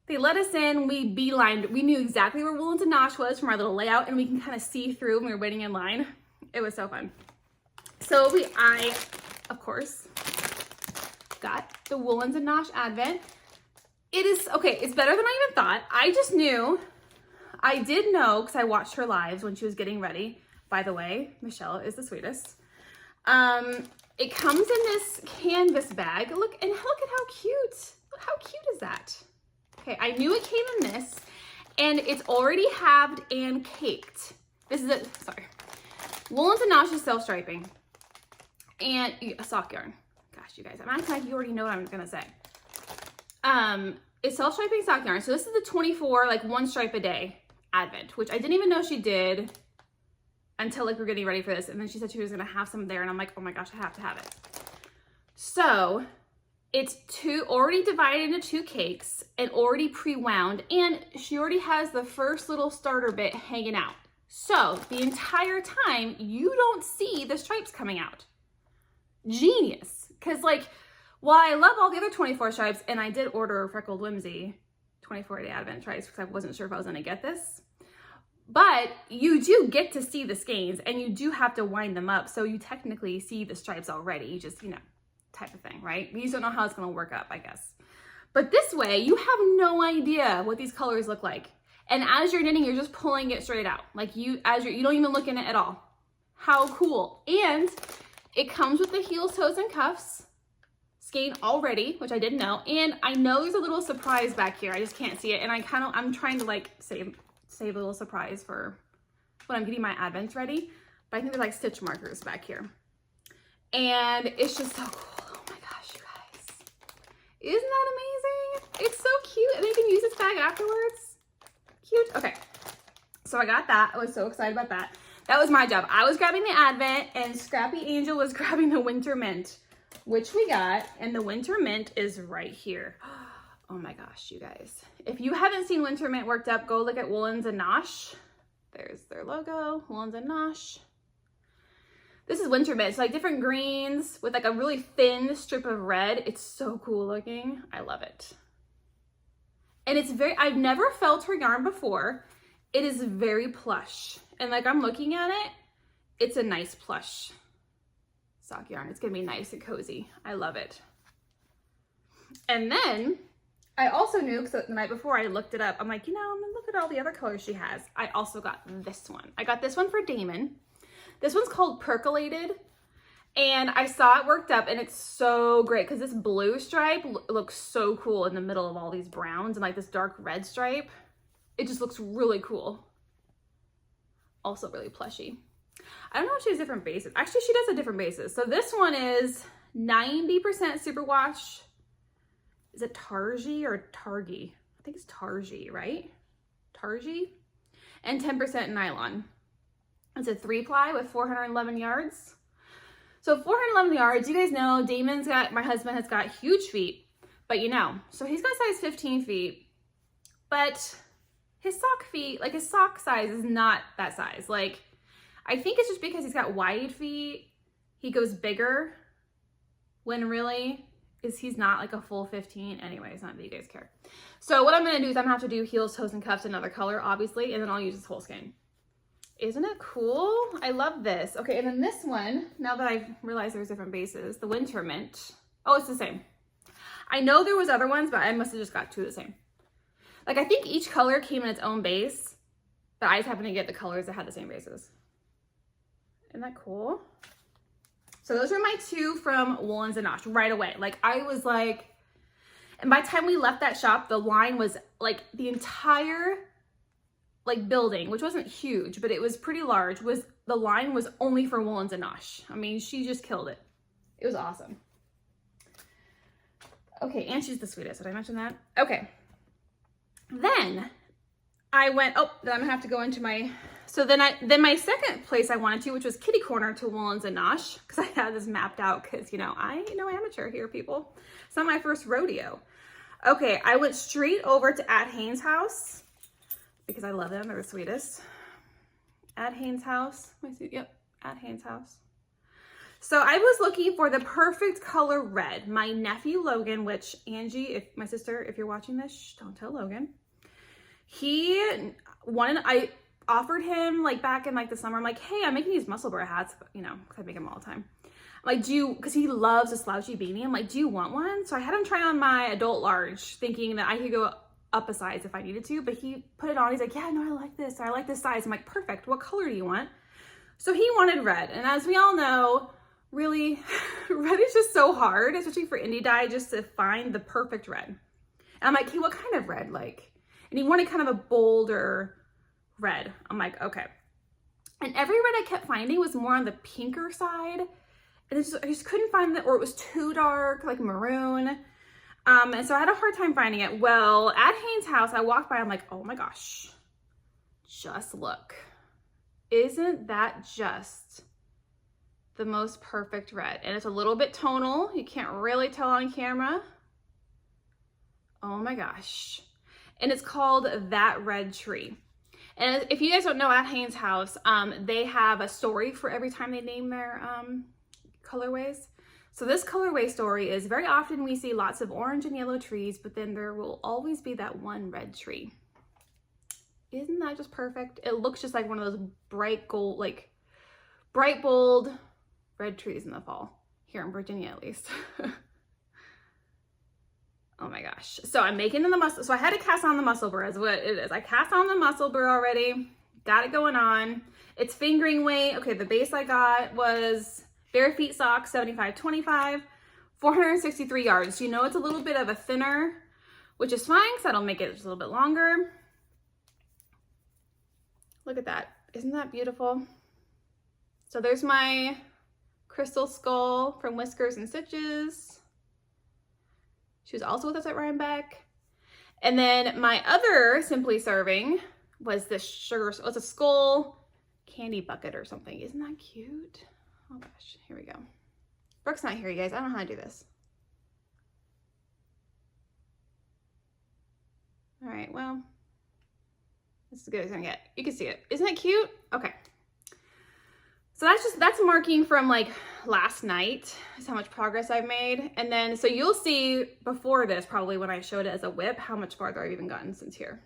They let us in, we beelined. We knew exactly where Woolens and Nosh was from our little layout, and we can kind of see through when we were waiting in line. It was so fun. So I, of course, got the Woolens and Nosh Advent. It is, okay, it's better than I even thought. I did know, because I watched her lives when she was getting ready. By the way, Michelle is the sweetest. It comes in this canvas bag. Look at how cute. How cute is that? Okay, I knew it came in this, and it's already halved and caked. This is it, sorry. Woolens and Nosh is self-striping. And a sock yarn. Gosh, you guys, I'm acting like you already know what I'm gonna say. It's self-striping sock yarn. So this is the 24, like 1 stripe a day advent, which I didn't even know she did until like we're getting ready for this. And then she said she was gonna have some there, and I'm like, oh my gosh, I have to have it. So it's already divided into 2 cakes and already pre-wound, and she already has the first little starter bit hanging out. So the entire time you don't see the stripes coming out. Genius. Because like, while I love all the other 24 stripes, and I did order Freckled Whimsy 24-day advent stripes because I wasn't sure if I was going to get this, but you do get to see the skeins, and you do have to wind them up, so you technically see the stripes already. You just, you know, type of thing, right? You just don't know how it's going to work up, I guess. But this way, you have no idea what these colors look like. And as you're knitting, you're just pulling it straight out. Like you don't even look in it at all. How cool. And it comes with the heels, toes, and cuffs skein already, which I didn't know. And I know there's a little surprise back here. I just can't see it. And I'm trying to like save a little surprise for when I'm getting my advents ready. But I think there's like stitch markers back here. And it's just so cool. Oh my gosh, you guys. Isn't that amazing? It's so cute. And you can use this bag afterwards. Cute. Okay. So I got that. I was so excited about that. That was my job. I was grabbing the advent, and Scrappy Angel was grabbing the winter mint, which we got. And the winter mint is right here. Oh my gosh, you guys. If you haven't seen winter mint worked up, go look at Woolens and Nosh. There's their logo, Woolens and Nosh. This is winter mint. It's like different greens with like a really thin strip of red. It's so cool looking. I love it. And it's I've never felt her yarn before. It is very plush. And like I'm looking at it, it's a nice plush sock yarn. It's gonna be nice and cozy. I love it. And then I also knew, because the night before I looked it up, I'm like, you know, I'm gonna look at all the other colors she has. I also got this one. I got this one for Damon. This one's called Percolated. And I saw it worked up, and it's so great because this blue stripe looks so cool in the middle of all these browns, and like this dark red stripe. It just looks really cool. Also really plushy. I don't know if she has different bases. Actually, she does have different bases. So this one is 90% superwash. Is it Targi or Targi? I think it's Targi, right? Targi. And 10% nylon. It's a 3-ply with 411 yards. So 411 yards, you guys know my husband has got huge feet, but you know, so he's got size 15 feet, but his sock feet, like his sock size is not that size. Like, I think it's just because he's got wide feet, he goes bigger when really he's not like a full 15. Anyways, not that you guys care. So what I'm gonna do is I'm gonna have to do heels, toes, and cuffs another color, obviously, and then I'll use this whole skein. Isn't it cool? I love this. Okay, and then this one, now that I've realized there's different bases, the winter mint. Oh, it's the same. I know there was other ones, but I must have just got 2 of the same. Like, I think each color came in its own base, but I just happened to get the colors that had the same bases. Isn't that cool? So those were my 2 from Woolens and Nosh right away. Like, I was like, and by the time we left that shop, the line was like the entire like building, which wasn't huge, but it was pretty large, the line was only for Woolens and Nosh. I mean, she just killed it. It was awesome. Okay, and she's the sweetest. Did I mention that? Okay. Then I went, then I'm gonna have to go into my, so then my second place I wanted to, which was kitty corner to Woolens and Nosh, because I had this mapped out, because, you know, I ain't no amateur here, people. It's not my first rodeo. Okay, I went straight over to At Haynes' house, because I love them. They're the sweetest. At Haynes' house. Let me see. Yep, At Haynes' house. So I was looking for the perfect color red. My nephew Logan, which Angie, my sister, if you're watching this, don't tell Logan. I offered him like back in like the summer. I'm like, hey, I'm making these Musselburgh hats, you know, because I make them all the time. I'm like, because he loves a slouchy beanie. I'm like, do you want one? So I had him try on my adult large, thinking that I could go up a size if I needed to, but he put it on. He's like, yeah, no, I like this. I like this size. I'm like, perfect. What color do you want? So he wanted red. And as we all know, really, red is just so hard, especially for indie dye, just to find the perfect red. And I'm like, hey, what kind of red? Like, and he wanted kind of a bolder red. I'm like, okay. And every red I kept finding was more on the pinker side. And I just couldn't find it, or it was too dark, like maroon. And so I had a hard time finding it. Well, at Haynes' house, I walked by, I'm like, oh my gosh, just look. Isn't that just the most perfect red? And it's a little bit tonal. You can't really tell on camera. Oh my gosh. And it's called That Red Tree. And if you guys don't know, at Haynes' house, they have a story for every time they name their colorways. So this colorway story is very often we see lots of orange and yellow trees, but then there will always be that one red tree. Isn't that just perfect? It looks just like one of those bright gold, like bright, bold red trees in the fall, here in Virginia at least. Oh my gosh. So I'm making in the muscle. So I had to cast on the Musselburgh is what it is. I cast on the Musselburgh already. Got it going on. It's fingering weight. Okay, the base I got was bare feet socks, 75-25, 463 yards. You know, it's a little bit of a thinner, which is fine because that'll make it just a little bit longer. Look at that. Isn't that beautiful? So there's my crystal skull from Whiskers and Stitches. She was also with us at Rhinebeck. And then my other Simply Serving was this sugar, it's a skull candy bucket or something. Isn't that cute? Oh gosh, here we go. Brooke's not here, you guys. I don't know how to do this. All right, well, this is as good as it's gonna get. You can see it. Isn't that cute? Okay. So that's marking from like last night. That's how much progress I've made. And then, so you'll see before this, probably when I showed it as a whip, how much farther I've even gotten since here.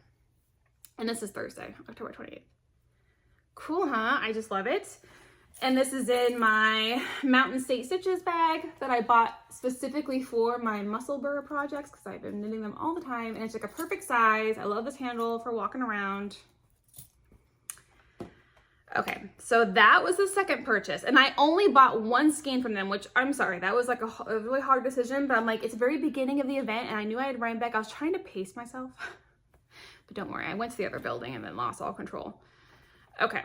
And this is Thursday, October 28th. Cool, huh? I just love it. And this is in my Mountain State Stitches bag that I bought specifically for my Musselburgh projects because I've been knitting them all the time. And it's like a perfect size. I love this handle for walking around. Okay, so that was the second purchase. And I only bought one skein from them, which I'm sorry, that was like a really hard decision. But I'm like, it's the very beginning of the event and I knew I had Rhinebeck. I was trying to pace myself. But don't worry, I went to the other building and then lost all control. Okay.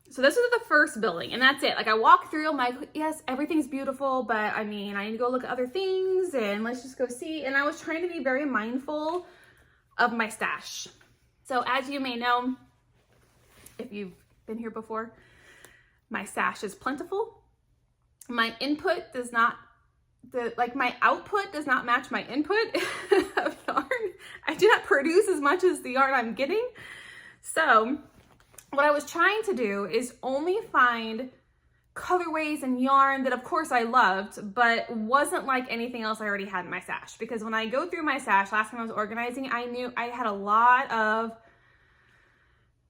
So this is the first building and that's it. Like I walk through, I'm like, yes, everything's beautiful, but I mean, I need to go look at other things and let's just go see. And I was trying to be very mindful of my stash. So as you may know, if you've been here before, my stash is plentiful. My input does not, my output does not match my input of yarn. I do not produce as much as the yarn I'm getting. So what I was trying to do is only find colorways and yarn that of course I loved, but wasn't like anything else I already had in my stash. Because when I go through my stash, last time I was organizing, I knew I had a lot of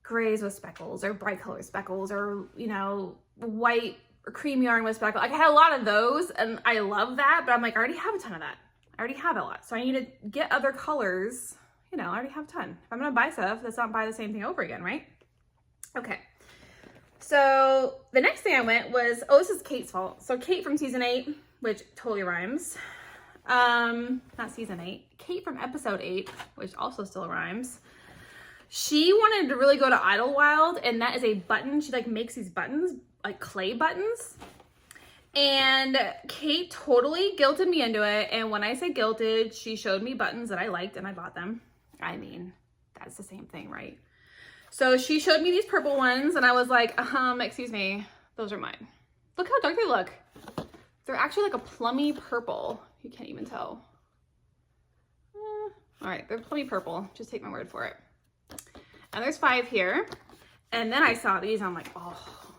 grays with speckles or bright color speckles or, you know, white or cream yarn with speckles. Like I had a lot of those and I love that, but I'm like, I already have a ton of that. I already have a lot. So I need to get other colors. You know, I already have a ton. If I'm going to buy stuff, let's not buy the same thing over again, right? Okay, so the next thing I went was, oh, this is Kate's fault. So Kate from season 8, which totally rhymes. Not season 8. Kate from episode 8, which also still rhymes. She wanted to really go to Idlewild, and that is a button. She like makes these buttons, like clay buttons. And Kate totally guilted me into it. And when I say guilted, she showed me buttons that I liked and I bought them. I mean, that's the same thing, right? So she showed me these purple ones and I was like, excuse me, those are mine. Look how dark they look. They're actually like a plummy purple. You can't even tell. All right, they're plummy purple. Just take my word for it. And there's 5 here. And then I saw these, I'm like, oh,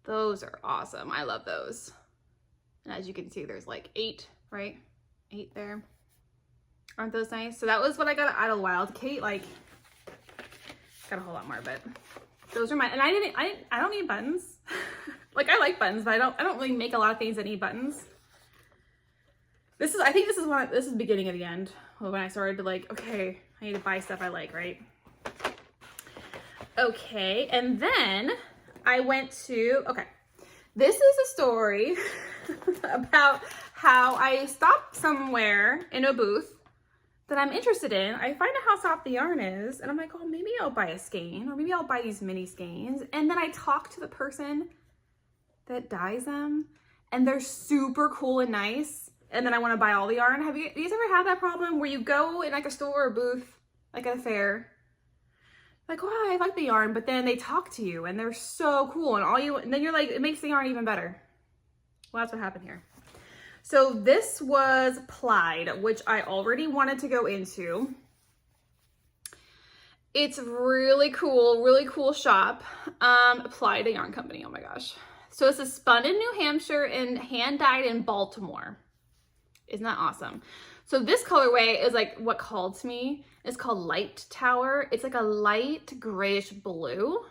those are awesome. I love those. And as you can see, there's like 8, right? 8 there. Aren't those nice? So that was what I got at Idlewild. Kate, like, got a whole lot more, but those are mine. And I don't need buttons. Like I like buttons, but I don't really make a lot of things that need buttons. I think this is the beginning of the end when I started to like, okay, I need to buy stuff I like, right? Okay, and then I went to, okay, This is a story about how I stopped somewhere in a booth that I'm interested in. I find out how soft the yarn is, and I'm like, oh, maybe I'll buy a skein, or maybe I'll buy these mini skeins. And then I talk to the person that dyes them, and they're super cool and nice. And then I want to buy all the yarn. Have you guys ever had that problem where you go in like a store or a booth, like at a fair, like, oh, I like the yarn, but then they talk to you and they're so cool, and then you're like, it makes the yarn even better. Well, that's what happened here. So this was Plied, which I already wanted to go into. It's really cool shop. Plied, a yarn company, oh my gosh. So this is spun in New Hampshire and hand dyed in Baltimore. Isn't that awesome? So this colorway is like what called to me. It's called Light Tower. It's like a light grayish blue.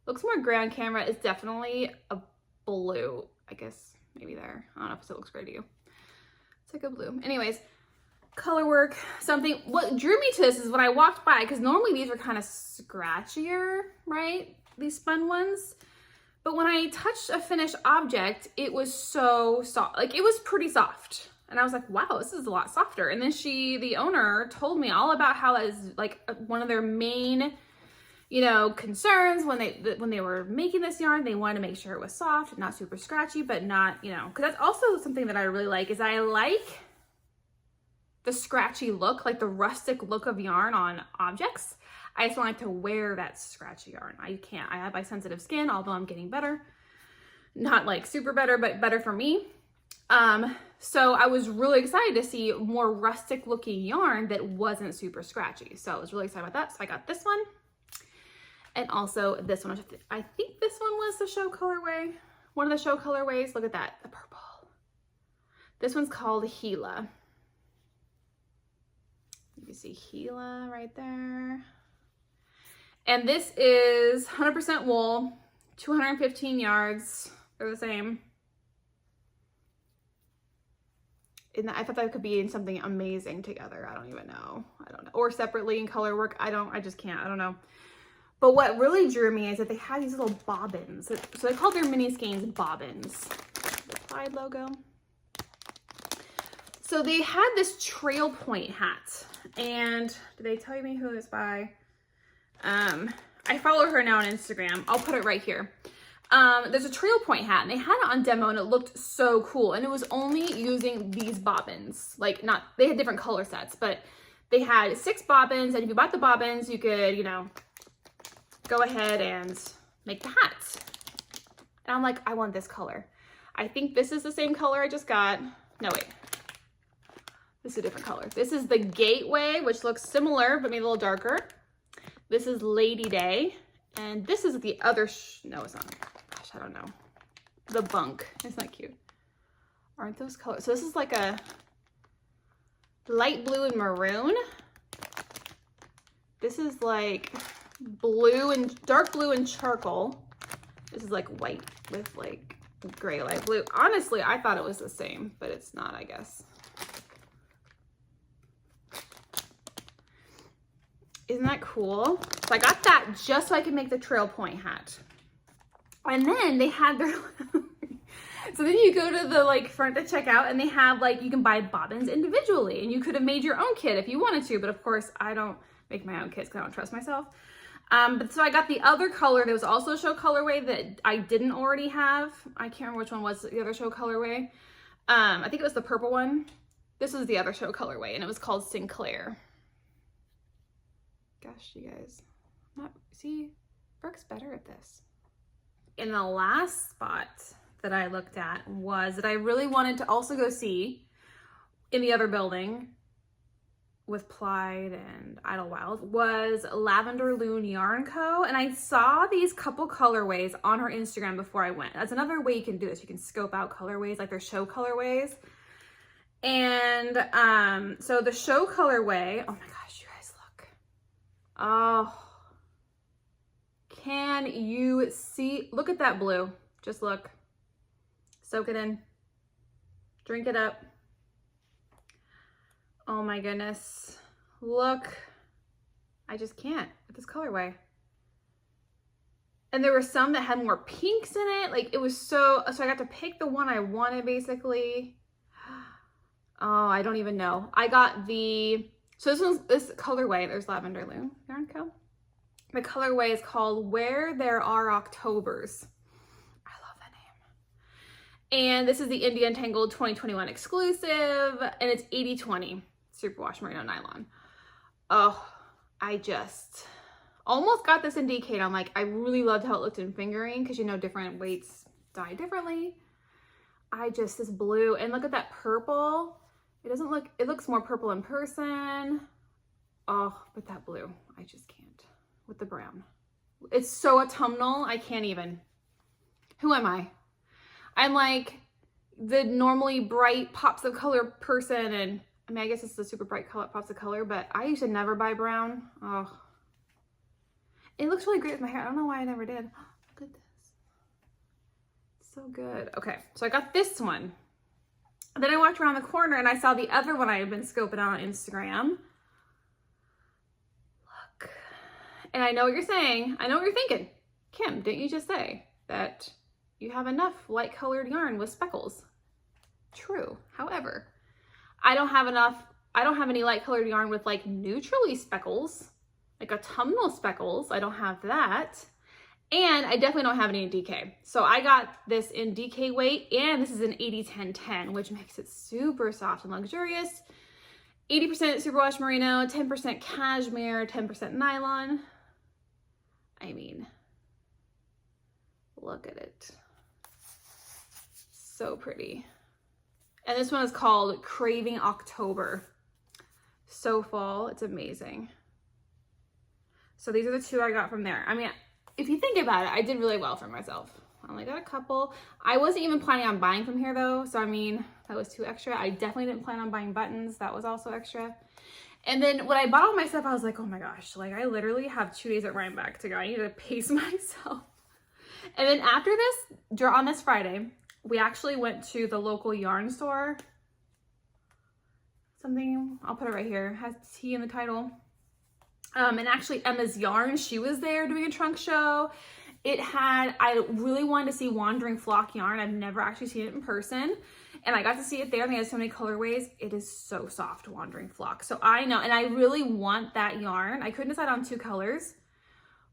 Looks more gray on camera. It's definitely a blue, I guess. Maybe there. I don't know if it looks gray to you. It's like a blue. Anyways, color work, something. What drew me to this is when I walked by, because normally these are kind of scratchier, right? These spun ones. But when I touched a finished object, it was so soft. Like, it was pretty soft. And I was like, wow, this is a lot softer. And then the owner told me all about how that is like one of their main, you know, concerns when they were making this yarn. They wanted to make sure it was soft, not super scratchy, but not, you know, because that's also something that I really like, is I like the scratchy look, like the rustic look of yarn on objects. I just don't like to wear that scratchy yarn. I have my sensitive skin, although I'm getting better. Not like super better, but better for me. So I was really excited to see more rustic looking yarn that wasn't super scratchy. So I was really excited about that. So I got this one. And also this one. I think this one was the show colorway. One of the show colorways. Look at that, the purple. This one's called Gila. You see Gila right there. And this is 100% wool, 215 yards. They're the same. And I thought that could be in something amazing together. I don't even know. I don't know. Or separately in color work. I just can't. I don't know. But what really drew me is that they had these little bobbins. So they called their mini skeins bobbins. The Plied logo. So they had this trail point hat. And did they tell me who it was by? I follow her now on Instagram. I'll put it right here. There's a trail point hat, and they had it on demo, and it looked so cool. And it was only using these bobbins. Like, they had different color sets, but they had 6 bobbins, and if you bought the bobbins, you could, you know, go ahead and make the hat. And I'm like, I want this color. I think this is the same color I just got. No, wait. This is a different color. This is the Gateway, which looks similar, but maybe a little darker. This is Lady Day. And this is the other, no, it's not. Gosh, I don't know. The Bunk. Isn't that cute? Aren't those colors? So this is like a light blue and maroon. This is like blue and dark blue and charcoal. This is like white with like gray light blue. Honestly, I thought it was the same, but it's not, I guess. Isn't that cool? So I got that just so I could make the trail point hat. And then they had their, so then you go to the like front to check out, and they have like, you can buy bobbins individually, and you could have made your own kit if you wanted to, but of course I don't make my own kits because I don't trust myself. But so I got the other color. There was also a show colorway that I didn't already have. I can't remember which one was the other show colorway. I think it was the purple one. This was the other show colorway, and it was called Sinclair. Gosh, you guys, see, Brooke's better at this. And the last spot that I looked at was that I really wanted to also go see in the other building with Plied and Idlewild was Lavender Loon Yarn Co. And I saw these couple colorways on her Instagram before I went. That's another way you can do this. You can scope out colorways, like their show colorways. And so the show colorway, oh my gosh, you guys look. Oh, can you see? Look at that blue. Just look. Soak it in. Drink it up. Oh my goodness. Look. I just can't with this colorway. And there were some that had more pinks in it. Like it was so I got to pick the one I wanted basically. Oh, I don't even know. I got this colorway, there's Lavender Loom Yarn Co. The colorway is called Where There Are Octobers. I love that name. And this is the India Tangled 2021 exclusive, and it's 80/20 superwash merino nylon. Oh, I just almost got this in DK. I'm like, I really loved how it looked in fingering because you know different weights dye differently. This blue, and look at that purple. It looks more purple in person. Oh, but that blue, I just can't. With the brown. It's so autumnal, I can't even. Who am I? I'm like the normally bright pops of color person, and I mean, I guess it's the super bright color pops of color, but I used to never buy brown. Oh. It looks really great with my hair. I don't know why I never did. Look at this. So good. Okay, so I got this one. Then I walked around the corner and I saw the other one I had been scoping out on Instagram. Look. And I know what you're saying. I know what you're thinking. Kim, didn't you just say that you have enough light colored yarn with speckles? True. However, I don't have any light colored yarn with like neutrally speckles, like autumnal speckles. I don't have that. And I definitely don't have any in DK. So I got this in DK weight, and this is an 80/10/10, which makes it super soft and luxurious. 80% superwash merino, 10% cashmere, 10% nylon. I mean, look at it. So pretty. And this one is called Craving October. So fall, it's amazing. So these are the two I got from there. I mean, if you think about it, I did really well for myself. I only got a couple. I wasn't even planning on buying from here though. So I mean, that was too extra. I definitely didn't plan on buying buttons. That was also extra. And then when I bought all my stuff, I was like, oh my gosh, like I literally have 2 days at Rhinebeck to go. I need to pace myself. And then after this, on this Friday, we actually went to the local yarn store. Something, I'll put it right here, it has T in the title. And actually Emma's Yarn, she was there doing a trunk show. I really wanted to see Wandering Flock yarn. I've never actually seen it in person. And I got to see it there, and they had so many colorways. It is so soft, Wandering Flock. So I know, and I really want that yarn. I couldn't decide on 2 colors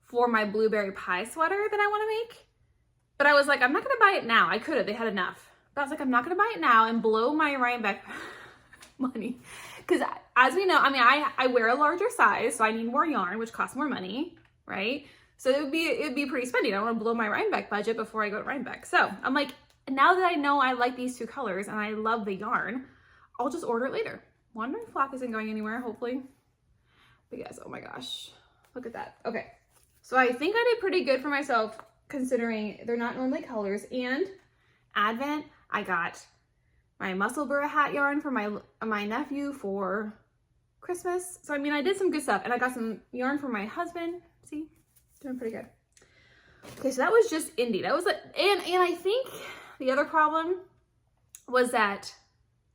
for my blueberry pie sweater that I want to make. But I was like, I'm not going to buy it now. I could have, they had enough. But I was like, I'm not going to buy it now and blow my Rhinebeck money. Because as we know, I mean, I wear a larger size, so I need more yarn, which costs more money, right? So it would be pretty spendy. I don't want to blow my Rhinebeck budget before I go to Rhinebeck. So I'm like, now that I know I like these 2 colors and I love the yarn, I'll just order it later. Wandering Flock isn't going anywhere, hopefully. But yes, oh my gosh, look at that. Okay, so I think I did pretty good for myself considering they're not normally colors. And Advent, I got my Musselburgh hat yarn for my nephew for Christmas. So I mean, I did some good stuff, and I got some yarn for my husband. See, doing pretty good. Okay, so that was just indie. That was like, and I think the other problem was that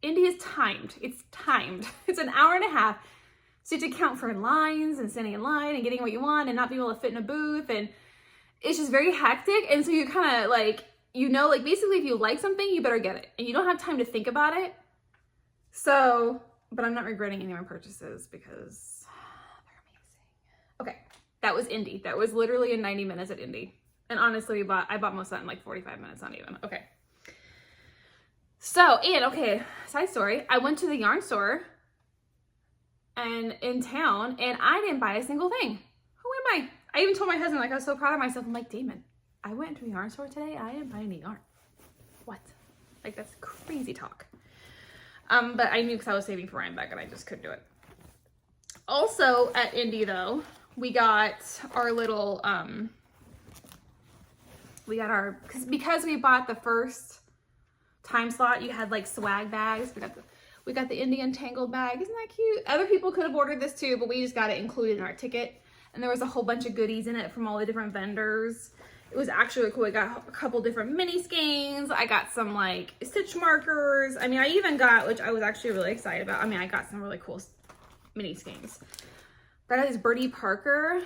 indie is timed. It's timed. It's an hour and a half. So you have to count for lines and standing in line and getting what you want and not being able to fit in a booth, and it's just very hectic. And so you kind of like, you know, like basically if you like something, you better get it. And you don't have time to think about it. So, but I'm not regretting any of my purchases because they're amazing. Okay, that was indie. That was literally in 90 minutes at indie. And honestly, I bought most of that in like 45 minutes, not even. Okay. So, and okay, side story. I went to the yarn store and in town, and I didn't buy a single thing. Who am I? I even told my husband, like, I was so proud of myself. I'm like, Damon, I went to a yarn store today. I didn't buy any yarn. What? Like, that's crazy talk. But I knew because I was saving for Rhinebeck and I just couldn't do it. Also at Indie though, we got our little, because we bought the first time slot, you had like swag bags. We got the Indian Tangled bag. Isn't that cute? Other people could have ordered this too, but we just got it included in our ticket. And there was a whole bunch of goodies in it from all the different vendors. It was actually cool. I got a couple different mini skeins. I got some like stitch markers. I mean, I even got, which I was actually really excited about. I mean, I got some really cool mini skeins. But I got this Birdie Parker.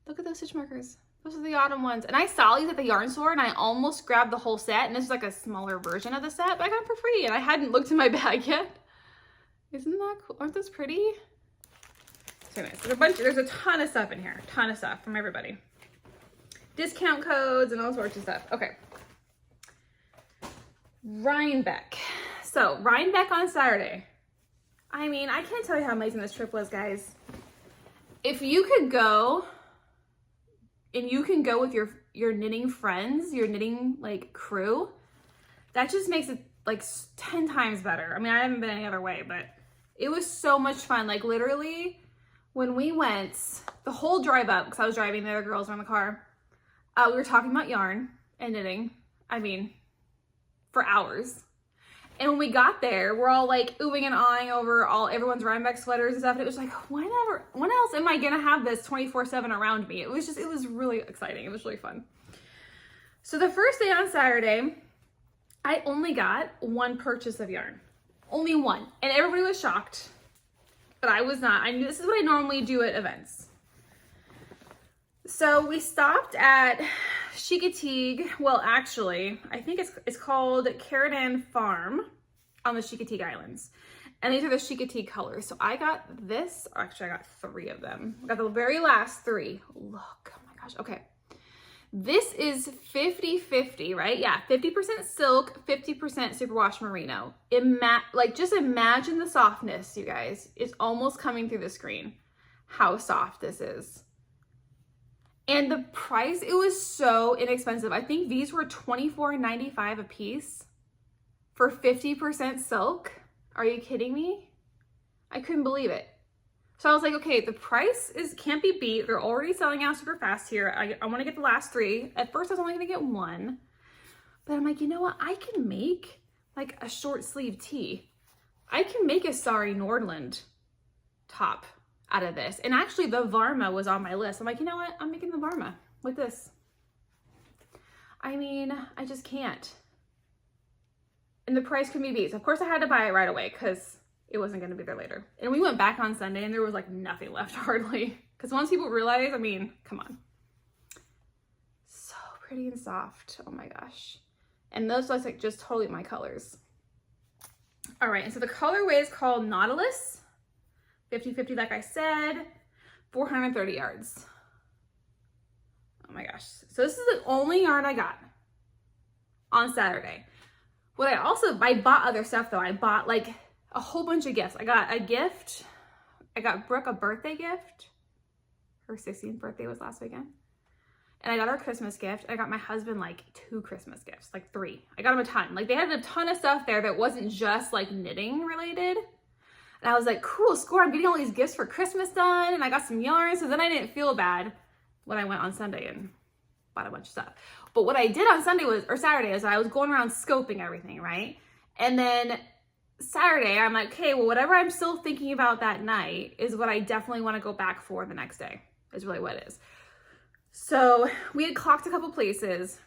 Look at those stitch markers. Those are the autumn ones. And I saw these at the yarn store and I almost grabbed the whole set. And this is like a smaller version of the set, but I got them for free and I hadn't looked in my bag yet. Isn't that cool? Aren't those pretty? So nice. There's a ton of stuff in here. A ton of stuff from everybody. Discount codes and all sorts of stuff. Okay. Rhinebeck. So Rhinebeck on Saturday. I mean, I can't tell you how amazing this trip was, guys. If you could go and you can go with your knitting friends, your knitting like crew, that just makes it like 10 times better. I mean, I haven't been any other way, but it was so much fun. Like literally when we went, the whole drive up, because I was driving, the other girls were in the car, we were talking about yarn and knitting. I mean, for hours. And when we got there, we're all like oohing and ahhing over everyone's Rhinebeck sweaters and stuff. And it was like, when else am I gonna have this 24/7 around me? It was really exciting. It was really fun. So the first day on Saturday, I only got one purchase of yarn. Only one. And everybody was shocked. But I was not. I knew this is what I normally do at events. So we stopped at Chickadee. Well, actually, I think it's called Cadet Farm on the Chickadee Islands. And these are the Chickadee colors. So I got this, or actually I got 3 of them. I got the very last 3. Look, oh my gosh, okay. This is 50-50, right? Yeah, 50% silk, 50% superwash merino. Just imagine the softness, you guys. It's almost coming through the screen. How soft this is. And the price, it was so inexpensive. I think these were $24.95 a piece for 50% silk. Are you kidding me? I couldn't believe it. So I was like, okay, the price can't be beat. They're already selling out super fast here. I want to get the last 3. At first I was only going to get 1. But I'm like, you know what? I can make like a short sleeve tee. I can make a Sari Nordlund top out of this. And actually the Varma was on my list. I'm like, you know what? I'm making the Varma with this. I mean, I just can't. And the price can be beat. So of course I had to buy it right away because it wasn't going to be there later. And we went back on Sunday and there was like nothing left hardly. Because once people realize, I mean, come on. So pretty and soft. Oh my gosh. And those look like just totally my colors. All right. And so the colorway is called Nautilus. 50-50, like I said, 430 yards. Oh my gosh. So this is the only yarn I got on Saturday. I bought other stuff though. I bought like a whole bunch of gifts. I got a gift. I got Brooke a birthday gift. Her 16th birthday was last weekend. And I got her a Christmas gift. I got my husband like 2 Christmas gifts, like 3. I got him a ton. Like they had a ton of stuff there that wasn't just like knitting related. And I was like, cool, score, I'm getting all these gifts for Christmas done. And I got some yarn. So then I didn't feel bad when I went on Sunday and bought a bunch of stuff. But what I did on Saturday is I was going around scoping everything, right? And then Saturday, I'm like, okay, well, whatever I'm still thinking about that night is what I definitely want to go back for the next day, is really what it is. So we had clocked a couple places.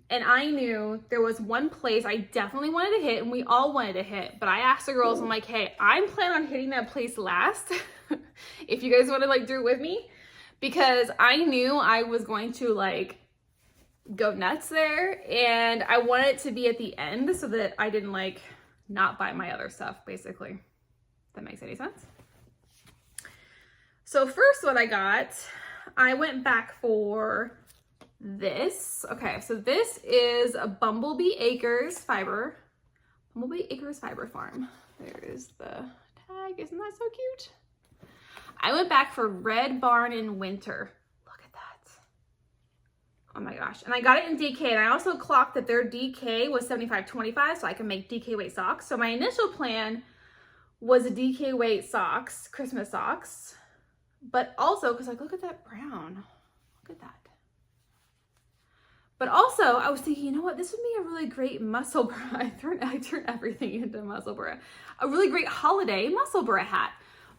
And I knew there was one place I definitely wanted to hit and we all wanted to hit. But I asked the girls, I'm like, hey, I'm planning on hitting that place last. If you guys want to like do it with me. Because I knew I was going to like go nuts there. And I wanted it to be at the end so that I didn't like not buy my other stuff, basically. If that makes any sense. So first what I got, I went back for this. Okay, so this is a Bumblebee Acres Fiber Farm. There's the tag. Isn't that so cute? I went back for Red Barn in Winter. Look at that. Oh my gosh. And I got it in DK. And I also clocked that their DK was 75-25, so I can make DK weight socks. So my initial plan was a DK weight socks, Christmas socks. But also, because like, look at that brown. Look at that. But also, I was thinking, you know what? This would be a really great Musselburgh. I turned everything into Musselburgh. A really great holiday Musselburgh hat.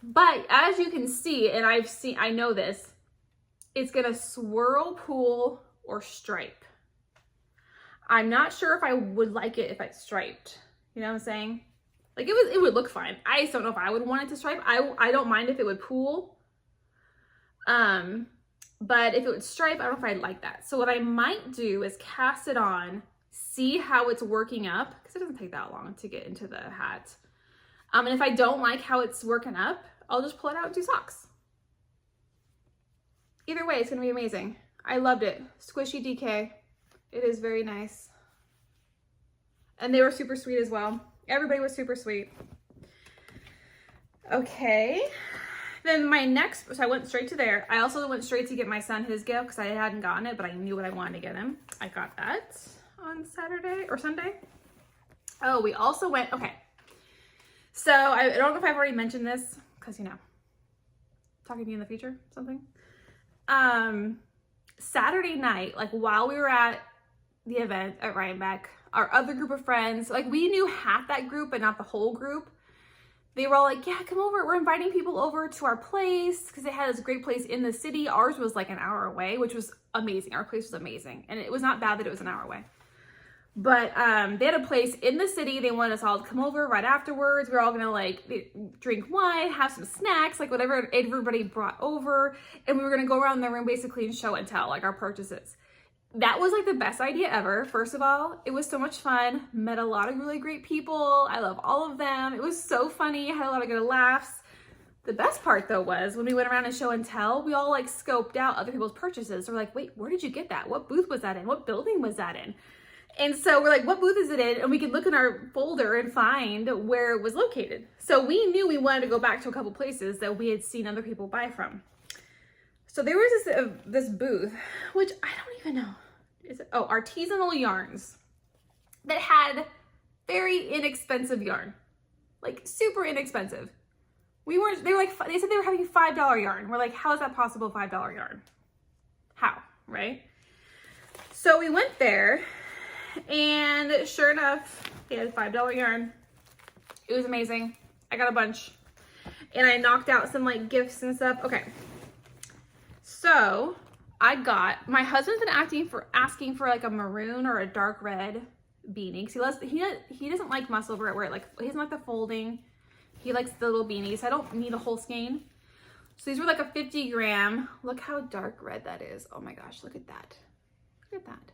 But as you can see, and I know this, it's gonna swirl, pool, or stripe. I'm not sure if I would like it if it's striped. You know what I'm saying? Like it would look fine. I just don't know if I would want it to stripe. I don't mind if it would pool. But if it would stripe, I don't know if I'd like that. So what I might do is cast it on, see how it's working up, because it doesn't take that long to get into the hat. And if I don't like how it's working up, I'll just pull it out and do socks. Either way, it's gonna be amazing. I loved it. Squishy DK. It is very nice. And they were super sweet as well. Everybody was super sweet. Okay. Then my next, so I went straight to there. I also went straight to get my son his gift because I hadn't gotten it, but I knew what I wanted to get him. I got that on Saturday or Sunday. Oh, we also went, okay. So I don't know if I've already mentioned this because, you know, talking to you in the future, something. Saturday night, like while we were at the event at Rhinebeck, our other group of friends, like we knew half that group, but not the whole group. They were all like, yeah, come over. We're inviting people over to our place because they had this great place in the city. Ours was like an hour away, which was amazing. Our place was amazing. And it was not bad that it was an hour away. But they had a place in the city. They wanted us all to come over right afterwards. We were all going to like drink wine, have some snacks, like whatever everybody brought over. And we were going to go around the room basically and show and tell like our purchases. That was like the best idea ever. First of all, it was so much fun. Met a lot of really great people. I love all of them. It was so funny. Had a lot of good laughs. The best part though was when we went around and show and tell, we all like scoped out other people's purchases. We're like, wait, where did you get that? What booth was that in? What building was that in? And so we're like, what booth is it in? And we could look in our folder and find where it was located. So we knew we wanted to go back to a couple places that we had seen other people buy from. So there was this booth, which I don't even know. Artisanal yarns that had very inexpensive yarn, like super inexpensive. They said they were having $5 yarn. We're like, how is that possible, $5 yarn? How, right? So we went there and sure enough, they had $5 yarn. It was amazing. I got a bunch and I knocked out some like gifts and stuff. Okay. So my husband's been asking for like a maroon or a dark red beanie. Cause he doesn't like Musselburgh where he doesn't like the folding. He likes the little beanies. I don't need a whole skein. So these were like a 50 gram. Look how dark red that is. Oh my gosh, look at that. Look at that.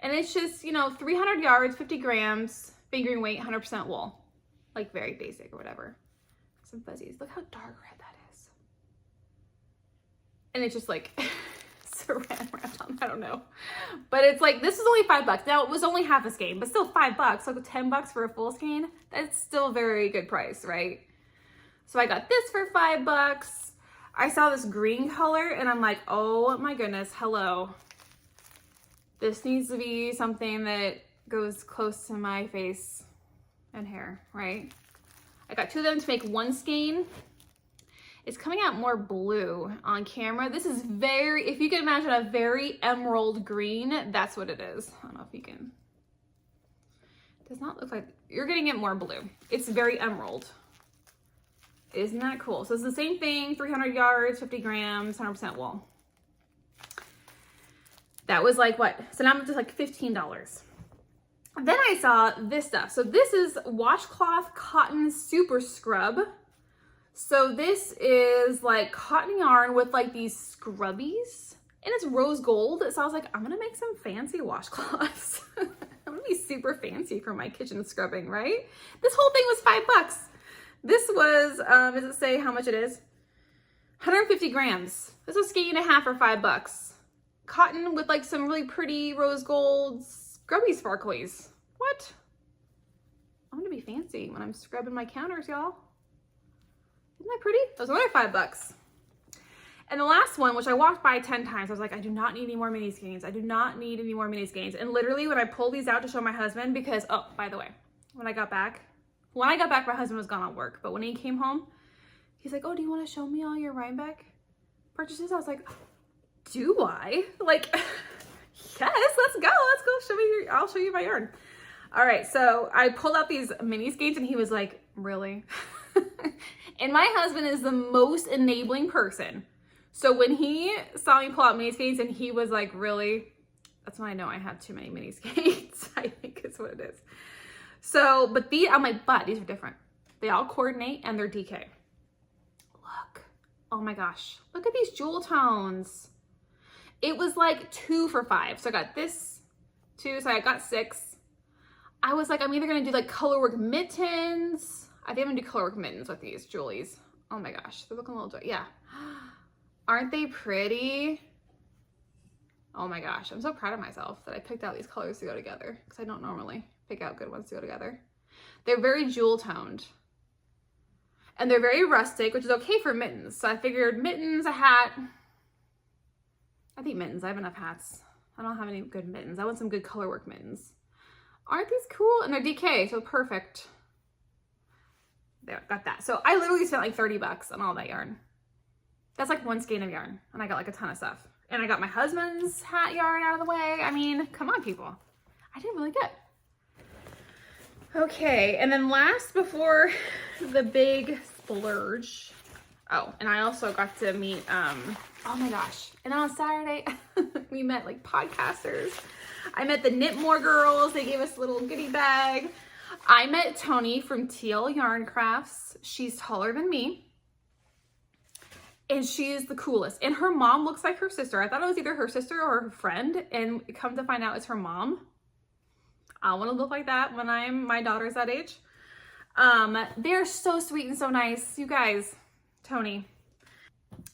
And it's just, 300 yards, 50 grams, fingering weight, 100% wool. Like very basic or whatever. Some fuzzies. Look how dark red that is. And it's just like saran wrapped on, I don't know. But it's like, this is only $5. Now it was only half a skein, but still $5. Like $10 for a full skein. That's still a very good price, right? So I got this for $5. I saw this green color and I'm like, oh my goodness, hello. This needs to be something that goes close to my face and hair, right? I got two of them to make one skein. It's coming out more blue on camera. This is if you can imagine a very emerald green, that's what it is. I don't know if you can. It does not look like, you're getting it more blue. It's very emerald. Isn't that cool? So it's the same thing, 300 yards, 50 grams, 100% wool. That was like what? So now I'm just like $15. Then I saw this stuff. So this is washcloth cotton super scrub. So this is like cotton yarn with like these scrubbies and it's rose gold. So I was like, I'm gonna make some fancy washcloths. I'm gonna be super fancy for my kitchen scrubbing, right? This whole thing was $5. This was, does it say how much it is? 150 grams. This is a skein and a half for $5. Cotton with like some really pretty rose gold scrubby sparklies. What? I'm gonna be fancy when I'm scrubbing my counters, y'all. Isn't that pretty? Those are another $5. And the last one, which I walked by 10 times, I was like, I do not need any more mini skeins. I do not need any more mini skeins. And literally when I pulled these out to show my husband, because, oh, by the way, when I got back, my husband was gone on work. But when he came home, he's like, oh, do you want to show me all your Rhinebeck purchases? I was like, do I? Like, yes, let's go. Show me I'll show you my yarn. All right, so I pulled out these mini skeins and he was like, really? And my husband is the most enabling person. So when he saw me pull out mini skeins and he was like, really? That's when I know I have too many mini skeins. I think it's what it is. So, I'm like, but these are different. They all coordinate and they're DK. Look, Oh my gosh, look at these jewel tones. It was like 2 for $5. So I got this 2, so I got 6. I was like, I'm either gonna do like colorwork mittens. I think I'm gonna do colorwork mittens with these jewelies. Oh my gosh, they're looking a little, yeah. Aren't they pretty? Oh my gosh, I'm so proud of myself that I picked out these colors to go together because I don't normally pick out good ones to go together. They're very jewel toned. And they're very rustic, which is okay for mittens. So I figured mittens, a hat. I think mittens, I have enough hats. I don't have any good mittens. I want some good colorwork mittens. Aren't these cool? And they're DK, so perfect. There, got that. So I literally spent like $30 on all that yarn. That's like 1 skein of yarn. And I got like a ton of stuff. And I got my husband's hat yarn out of the way. I mean, come on, people. I did really good. Okay, and then last before the big splurge. Oh, and I also got to meet, oh my gosh. And on Saturday, we met like podcasters. I met the Knit More girls. They gave us a little goodie bag. I met Tony from TL Yarn Crafts. She's taller than me. And she is the coolest. And her mom looks like her sister. I thought it was either her sister or her friend. And come to find out it's her mom. I want to look like that when my daughter's that age. They're so sweet and so nice. You guys, Tony.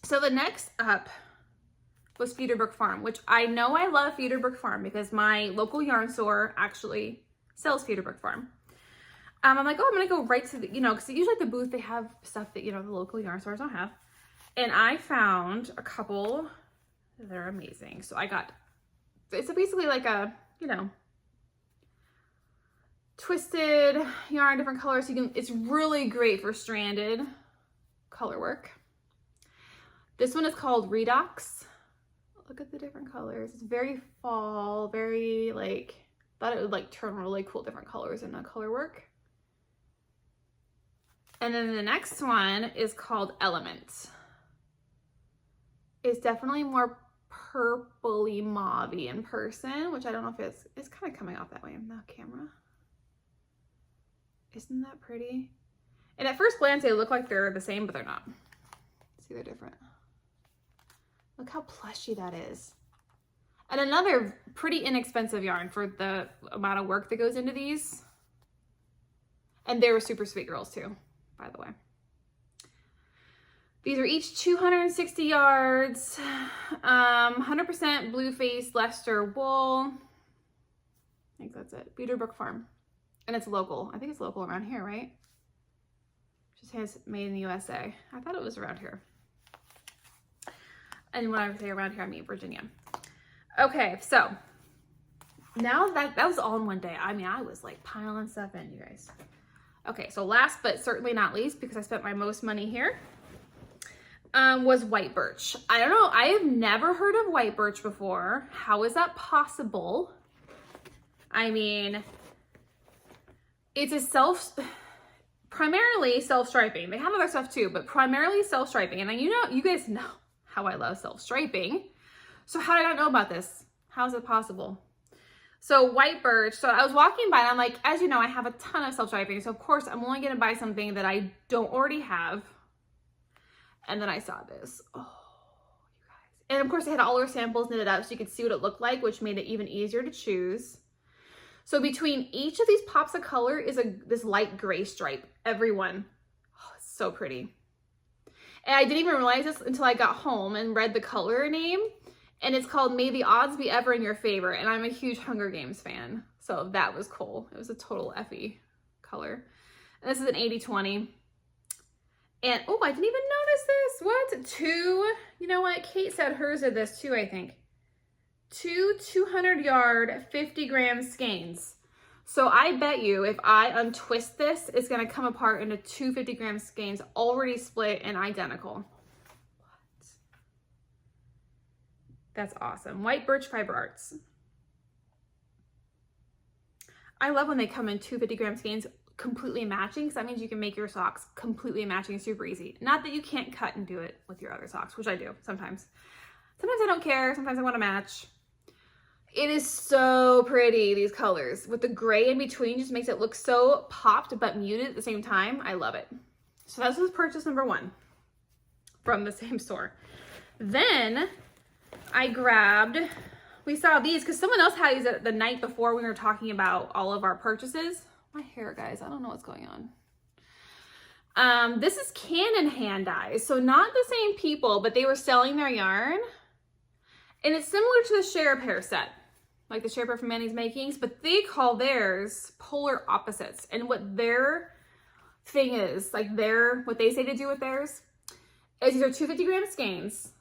So the next up was Fredriksson Farm, which I know I love Fredriksson Farm because my local yarn store actually sells Fredriksson Farm. I'm like, oh, I'm going to go right to the, because usually at the booth they have stuff that, the local yarn stores don't have. And I found a couple that are amazing. So I got, it's basically like a, twisted yarn, different colors. It's really great for stranded color work. This one is called Redux. Look at the different colors. It's very fall, very thought it would turn really cool different colors in the color work. And then the next one is called Element. It's definitely more purpley mauvey in person, which I don't know if it's kind of coming off that way in the camera. Isn't that pretty? And at first glance, they look like they're the same, but they're not. See, they're different. Look how plushy that is. And another pretty inexpensive yarn for the amount of work that goes into these. And they were super sweet girls too, by the way. These are each 260 yards, 100% blue face Leicester wool. I think that's it. Fredriksson Farm. And it's local. I think it's local around here, right? Just says made in the USA. I thought it was around here. And when I say around here, I mean Virginia. Okay, so now that was all in one day. I mean, I was piling stuff in, you guys. Okay, so last but certainly not least, because I spent my most money here, was white birch. I don't know. I have never heard of white birch before. How is that possible? I mean, it's primarily self-striping. They have other stuff too, but primarily self-striping. And you guys know how I love self-striping. So how did I not know about this? How is it possible? So white birch, so I was walking by and I'm like, as you know, I have a ton of self-striping. So of course I'm only gonna buy something that I don't already have. And then I saw this. Oh, you guys. And of course they had all our samples knitted up so you could see what it looked like, which made it even easier to choose. So between each of these pops of color is this light gray stripe, every one. Oh, it's so pretty. And I didn't even realize this until I got home and read the color name. And it's called May the Odds Be Ever in Your Favor. And I'm a huge Hunger Games fan. So that was cool. It was a total Effie color. And this is an 80-20. And, oh, I didn't even notice this. What? 2, you know what? Kate said hers are this too, I think. 2 200-yard, 50-gram skeins. So I bet you if I untwist this, it's going to come apart into 2 50-gram skeins already split and identical. What? That's awesome. White Birch Fiber Arts. I love when they come in 2 50-gram skeins completely matching, because that means you can make your socks completely matching super easy. Not that you can't cut and do it with your other socks, which I do sometimes. Sometimes I don't care. Sometimes I want to match. It is so pretty, these colors. With the gray in between just makes it look so popped but muted at the same time. I love it. So this was purchase number 1. from the same store. Then I grabbed, we saw these because someone else had these the night before when we were talking about all of our purchases. My hair, guys, I don't know what's going on. This is Canon hand dyes. So not the same people, but they were selling their yarn. And it's similar to the Share Pair set, like the Share Pair from Manny's Makings, but they call theirs polar opposites. And what their thing is, like what they say to do with theirs, is these are 250-gram skeins,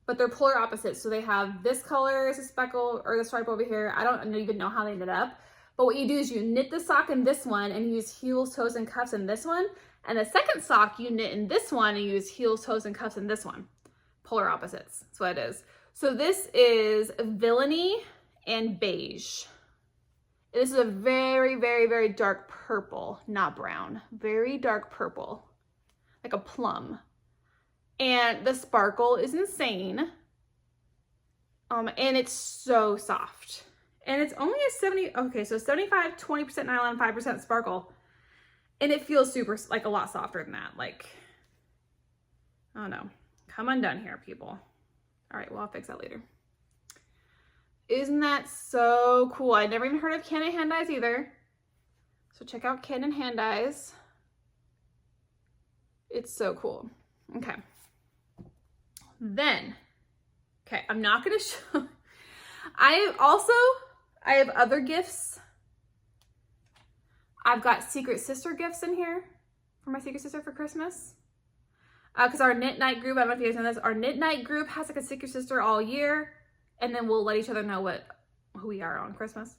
but they're polar opposites. So they have this color as a speckle or the stripe over here. I don't even know how they knit up. But what you do is you knit the sock in this one and use heels, toes, and cuffs in this one. And the second sock you knit in this one and use heels, toes, and cuffs in this one. Polar opposites. That's what it is. So this is Villainy and Beige. This is a very, very, very dark purple, not brown. Very dark purple, like a plum. And the sparkle is insane. And it's so soft. And it's only a 75, 20% nylon, 5% sparkle. And it feels super, like a lot softer than that. Like, I don't know. Come undone here, people. All right, well, I'll fix that later. Isn't that so cool? I never even heard of Canon hand dyes either. So check out Canon hand dyes. It's so cool. Okay. Then, okay, I'm not going to show. I have other gifts. I've got Secret Sister gifts in here for my Secret Sister for Christmas. Because our Knit Night group, I don't know if you guys know this, our Knit Night group has like a Secret Sister all year. And then we'll let each other know who we are on Christmas.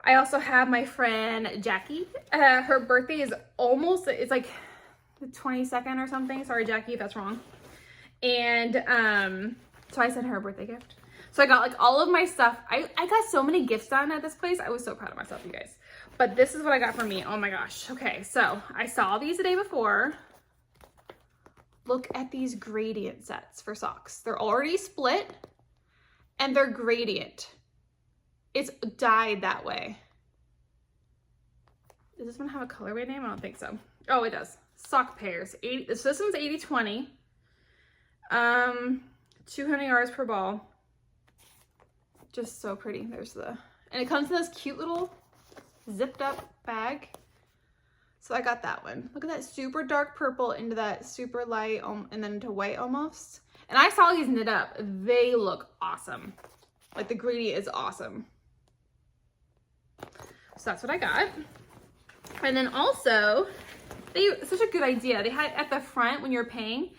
I also have my friend Jackie. Her birthday is it's like the 22nd or something. Sorry, Jackie, if that's wrong. And so I sent her a birthday gift. So I got like all of my stuff. I got so many gifts done at this place. I was so proud of myself, you guys. But this is what I got for me. Oh my gosh. Okay, so I saw these the day before. Look at these gradient sets for socks. They're already split and they're gradient. It's dyed that way. Does this one have a colorway name? I don't think so. Oh, it does. Sock pairs. So this one's 80-20. 200 yards per ball. Just so pretty. And it comes in this cute little zipped up bag. So I got that one. Look at that super dark purple into that super light and then into white almost. And I saw these knit up. They look awesome. Like the gradient is awesome. So that's what I got. And then also, such a good idea. They had at the front when you're paying,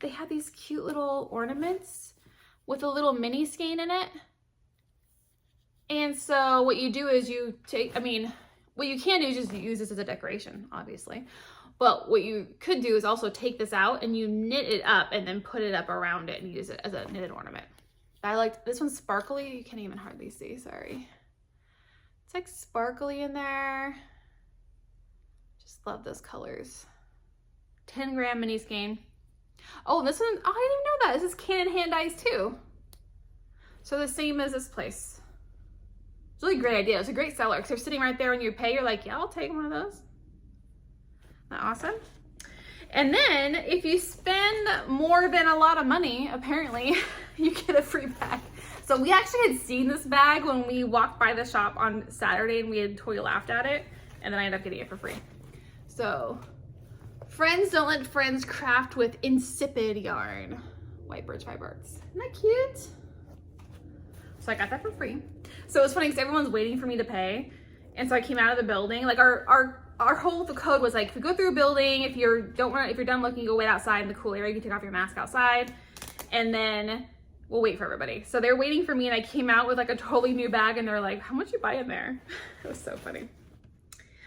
they had these cute little ornaments with a little mini skein in it. And so what you do is you take, what you can do is just use this as a decoration, obviously. But what you could do is also take this out and you knit it up and then put it up around it and use it as a knitted ornament. I like this one's sparkly. You can't even hardly see, sorry. It's like sparkly in there. Just love those colors. 10-gram mini skein. Oh, this one, oh, I didn't even know that. This is Canon hand dyes too. So the same as this place. It's a really great idea. It's a great seller because they're sitting right there when you pay. You're like, yeah, I'll take one of those. Isn't that awesome? And then if you spend more than a lot of money, apparently you get a free bag. So we actually had seen this bag when we walked by the shop on Saturday and we had totally laughed at it. And then I ended up getting it for free. So friends don't let friends craft with insipid yarn. White Birch Fiber Arts. Isn't that cute? So I got that for free. So it's funny because everyone's waiting for me to pay. And so I came out of the building. Like our whole code was like, if you go through a building, if you're done looking, go wait outside in the cool area. You can take off your mask outside. And then we'll wait for everybody. So they're waiting for me and I came out with like a totally new bag and they're like, how much you buy in there? It was so funny.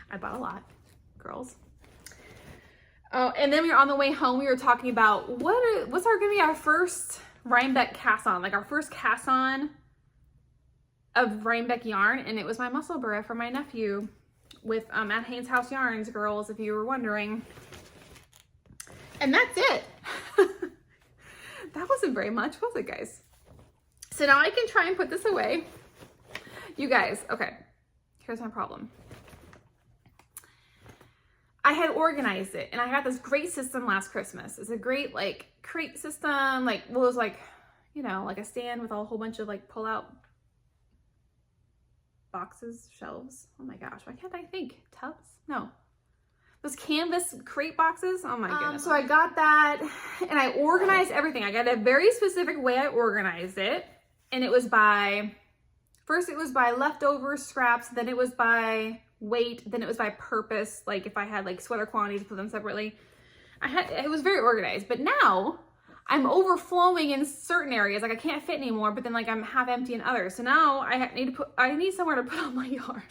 I bought a lot, girls. Oh, and then we were on the way home. We were talking about what's gonna be our first Rhinebeck cast on, like our first cast on of Rhinebeck yarn. And it was my Musselburgh from my nephew with at Haynes House Yarns, girls, if you were wondering. And that's it. That wasn't very much, was it, guys? So now I can try and put this away. You guys, okay, here's my problem. I had organized it, and I got this great system last Christmas. It's a great like crate system, like, well, it was like, you know, like a stand with a whole bunch of like pull out boxes, shelves. Oh my gosh, why can't I think? Tubs? No. Those canvas crate boxes. Oh my goodness. So I got that, and I organized everything. I got a very specific way I organized it, and it was by, first it was by leftover scraps, then it was by weight, then it was by purpose, like if I had like sweater quantities, put them separately. It was very organized, but now I'm overflowing in certain areas, like I can't fit anymore, but then like I'm half empty in others. So now I need somewhere to put all my yarn.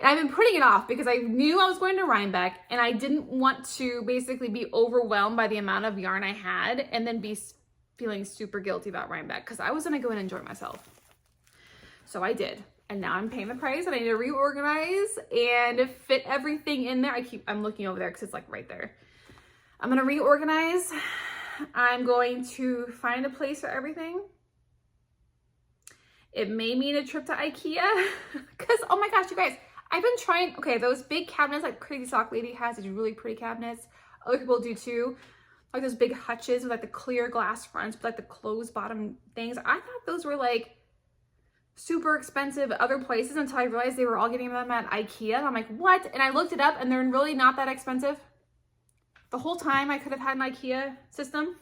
And I've been putting it off because I knew I was going to Rhinebeck, and I didn't want to basically be overwhelmed by the amount of yarn I had and then be feeling super guilty about Rhinebeck, because I was gonna go and enjoy myself. So I did. And now I'm paying the price, and I need to reorganize and fit everything in there. I'm looking over there because it's like right there. I'm gonna reorganize. I'm going to find a place for everything. It may mean a trip to IKEA because, oh my gosh, you guys, I've been trying, okay, those big cabinets like Crazy Sock Lady has, these really pretty cabinets. Other people do too. Like those big hutches with like the clear glass fronts, but like the closed bottom things. I thought those were like super expensive at other places until I realized they were all getting them at IKEA. And I'm like, what? And I looked it up, and they're really not that expensive. The whole time I could have had an IKEA system.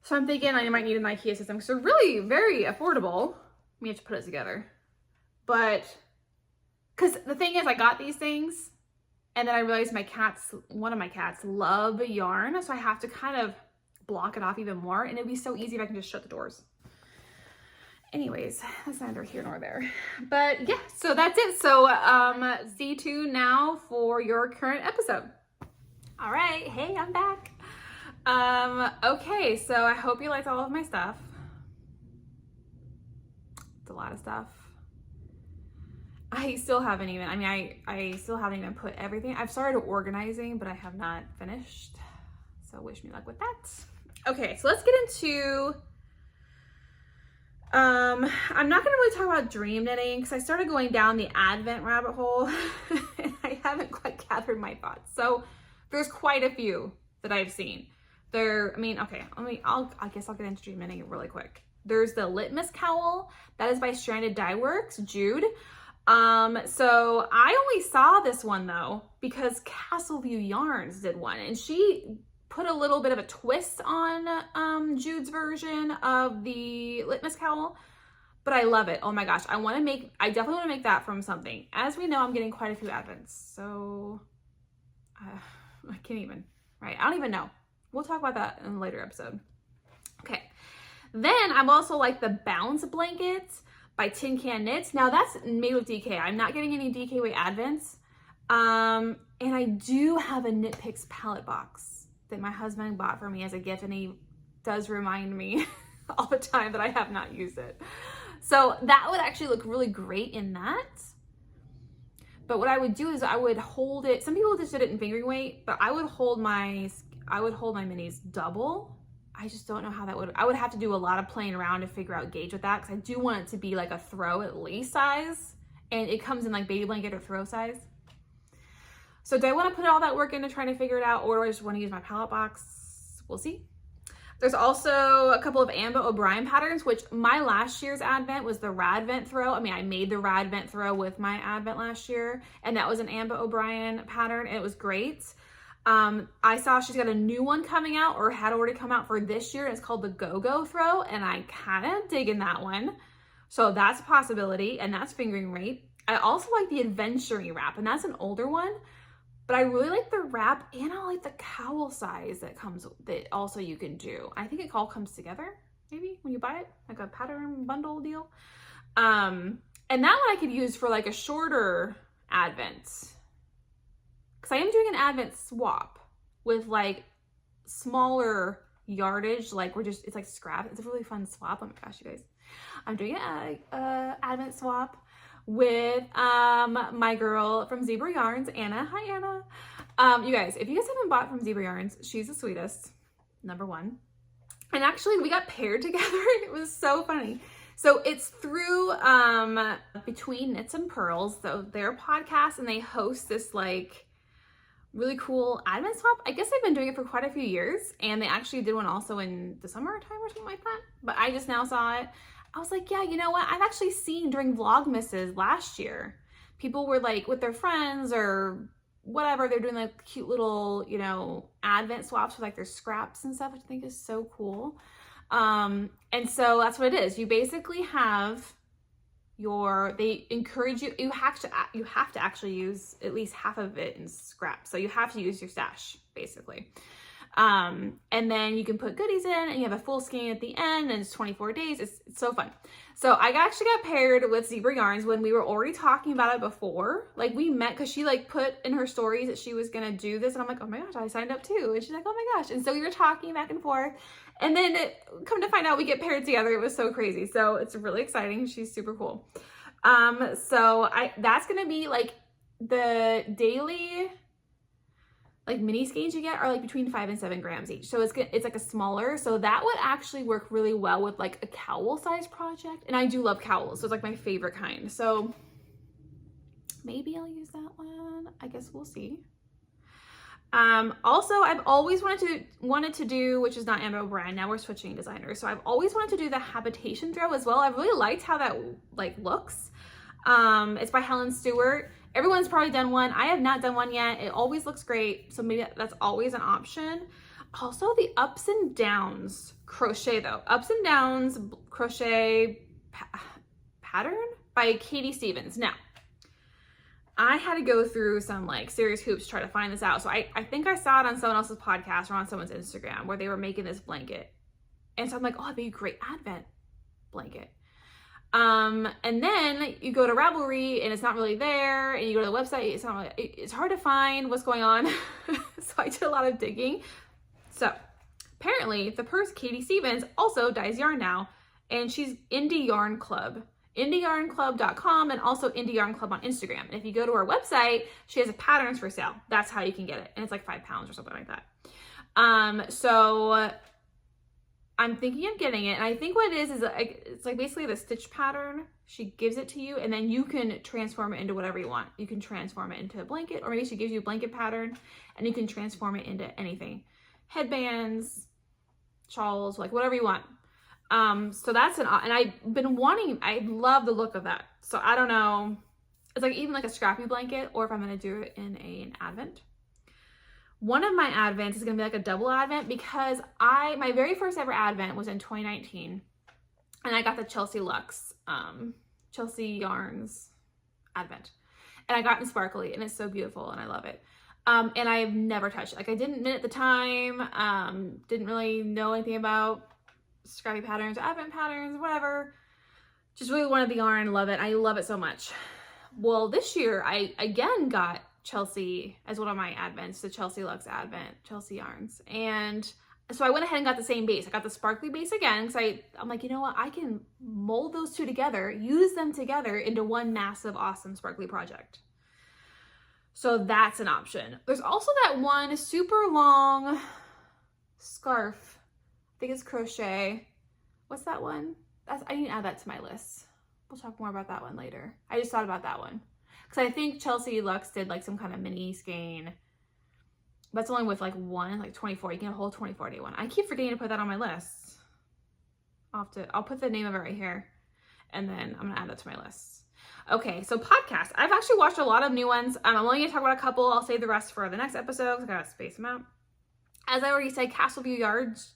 So I'm thinking I might need an IKEA system because they're really very affordable. We have to put it together. But, because the thing is, I got these things, and then I realized one of my cats love yarn. So I have to kind of block it off even more. And it'd be so easy if I can just shut the doors. Anyways, that's neither here nor there. But yeah, so that's it. So stay tuned now for your current episode. All right, hey, I'm back. Okay, so I hope you liked all of my stuff. It's a lot of stuff. I still haven't even, I still haven't even put everything. I've started organizing, but I have not finished. So wish me luck with that. Okay, so let's get into, I'm not gonna really talk about dream knitting because I started going down the Advent rabbit hole and I haven't quite gathered my thoughts. So there's quite a few that I've seen. Okay, I guess I'll get into dream knitting really quick. There's the Litmus Cowl, that is by Stranded Dye Works, Jude. So I only saw this one though, because Castleview Yarns did one, and she put a little bit of a twist on Jude's version of the Litmus Cowl, but I love it. Oh my gosh, I definitely want to make that from something. As we know, I'm getting quite a few Advents, so I can't even, right? I don't even know. We'll talk about that in a later episode. Okay. Then I'm also like the Bounce Blankets by Tin Can Knits. Now that's made with DK. I'm not getting any DK weight Advents. And I do have a Knit Picks palette box that my husband bought for me as a gift, and he does remind me all the time that I have not used it. So that would actually look really great in that. But what I would do is I would hold it. Some people just did it in fingering weight, but I would hold my minis double. I just don't know how that would, I would have to do a lot of playing around to figure out gauge with that, because I do want it to be like a throw at least size, and it comes in like baby blanket or throw size. So do I want to put all that work into trying to figure it out, or do I just want to use my palette box? We'll see. There's also a couple of Amba O'Brien patterns, which my last year's Advent was the Radvent throw. I made the Radvent throw with my Advent last year, and that was an Amba O'Brien pattern, and it was great. I saw she's got a new one coming out, or had already come out for this year. It's called the Go-Go Throw, and I kind of digging that one. So that's a possibility, and that's fingering weight. I also like the Adventuring wrap, and that's an older one, but I really like the wrap, and I like the cowl size that also you can do. I think it all comes together, maybe, when you buy it, like a pattern bundle deal. And that one I could use for like a shorter Advent. Because I am doing an Advent swap with like smaller yardage, like it's like scrap. It's a really fun swap. Oh my gosh, you guys. I'm doing an Advent swap with my girl from Zebra Yarns, Anna. Hi, Anna. You guys, if you guys haven't bought from Zebra Yarns, she's the sweetest, #1. And actually, we got paired together. It was so funny. So it's through Between Knits and Pearls, so their podcast, and they host this like really cool advent swap. I guess they've been doing it for quite a few years, and they actually did one also in the summertime or something like that. But I just now saw it. I was like, yeah, you know what? I've actually seen during Vlogmases last year, people were like with their friends or whatever, they're doing like cute little, you know, advent swaps with like their scraps and stuff, which I think is so cool. And so that's what it is. You basically have they encourage you, you have to actually use at least half of it in scraps. So you have to use your stash basically. And then you can put goodies in and you have a full skein at the end, and it's 24 days. It's so fun. So I actually got paired with Zebra Yarns when we were already talking about it before. Like we met because she like put in her stories that she was going to do this. And I'm like, oh my gosh, I signed up too. And she's like, oh my gosh. And so we were talking back and forth, and then come to find out we get paired together. It was so crazy. So it's really exciting. She's super cool. So that's going to be like the daily like mini skeins you get are like between 5 and 7 grams each. So it's like a smaller, so that would actually work really well with like a cowl size project. And I do love cowls, so it's like my favorite kind. So maybe I'll use that one. I guess we'll see. Also, I've always wanted to do, which is not Amber brand, now we're switching designers. So I've always wanted to do the habitation throw as well. I really liked how that like looks. It's by Helen Stewart. Everyone's probably done one. I have not done one yet. It always looks great. So maybe that's always an option. Also the ups and downs crochet though. Ups and downs crochet pattern by Katie Stevens. Now, I had to go through some like serious hoops to try to find this out. So I think I saw it on someone else's podcast or on someone's Instagram where they were making this blanket. And so I'm like, oh, it'd be a great Advent blanket. And then you go to Ravelry and it's not really there, and you go to the website, it's not really, it's hard to find what's going on. So I did a lot of digging. So apparently the person, Katie Stevens, also dyes yarn now, and she's Indie Yarn Club. IndieYarnClub.com, and also Indie Yarn Club on Instagram. And if you go to her website, she has patterns for sale. That's how you can get it. And it's like £5 or something like that. So I'm thinking of getting it. And I think what it is it's like basically the stitch pattern. She gives it to you, and then you can transform it into whatever you want. You can transform it into a blanket, or maybe she gives you a blanket pattern and you can transform it into anything. Headbands, shawls, like whatever you want. So that's and I've been wanting, I love the look of that. So I don't know, it's like even like a scrappy blanket, or if I'm going to do it in an Advent. One of my Advents is going to be like a double Advent, because my very first ever Advent was in 2019, and I got the Chelsea Luxe, Chelsea Yarns Advent, and I got it in sparkly, and it's so beautiful and I love it. And I have never touched it. Like I didn't knit at the time, didn't really know anything about scrappy patterns, Advent patterns, whatever. Just really wanted the yarn, love it. I love it so much. Well, this year I again got Chelsea as one of my Advents, the Chelsea Luxe Advent, Chelsea Yarns. And so I went ahead and got the same base. I got the sparkly base again, because I'm like, you know what? I can mold those two together, use them together into one massive, awesome sparkly project. So that's an option. There's also that one super long scarf. I think it's crochet. What's that one? I need to add that to my list. We'll talk more about that one later. I just thought about that one, because I think Chelsea Luxe did like some kind of mini skein, but it's only with like 24. You can get a whole 24-day one. I keep forgetting to put that on my list. I'll put the name of it right here, and then I'm gonna add that to my list. Okay, so podcasts. I've actually watched a lot of new ones. I'm only gonna talk about a couple. I'll save the rest for the next episode, because I gotta space them out. As I already said, Castleview Yarns,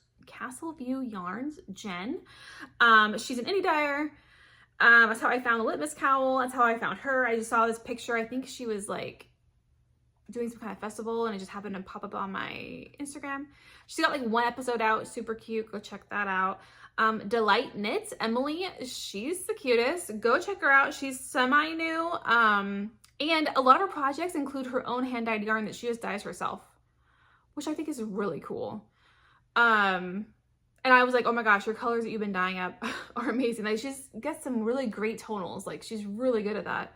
Jen. She's an indie dyer. That's how I found the Litmus cowl. That's how I found her. I just saw this picture. I think she was like doing some kind of festival, and it just happened to pop up on my Instagram. She's got like one episode out, super cute. Go check that out. Delight Knits, Emily, she's the cutest. Go check her out. She's semi-new. And a lot of her projects include her own hand-dyed yarn that she just dyes herself, which I think is really cool. And I was like, oh my gosh, your colors that you've been dyeing up are amazing. Like, she's got some really great tonals. Like, she's really good at that.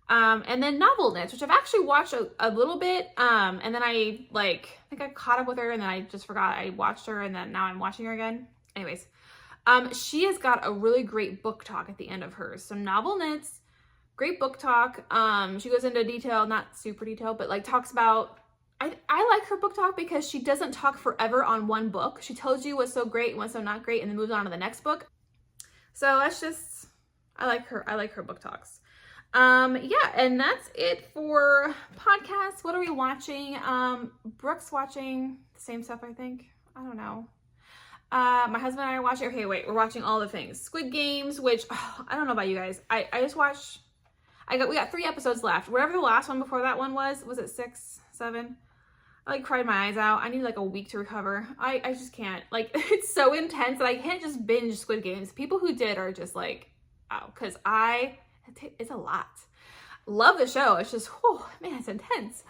And then Novel Knits, which I've actually watched a little bit. And then I think I caught up with her, and then I just forgot I watched her, and then now I'm watching her again. Anyways, she has got a really great book talk at the end of hers. So Novel Knits, great book talk. She goes into detail, not super detailed, but like talks about I like her book talk because she doesn't talk forever on one book. She tells you what's so great and what's so not great and then moves on to the next book. So that's just, I like her book talks. Yeah, and that's it for podcasts. What are we watching? Brooke's watching the same stuff, I think. I don't know. My husband and I are watching, okay, wait, we're watching all the things. Squid Games, which, I don't know about you guys. I just watched, we got 3 episodes left. Whatever the last one before that one was it 6, 7? I like cried my eyes out. I need like a week to recover. I just can't. Like, it's so intense that I can't just binge Squid Games. People who did are just like, oh, because it's a lot. Love the show. It's just, oh man, it's intense.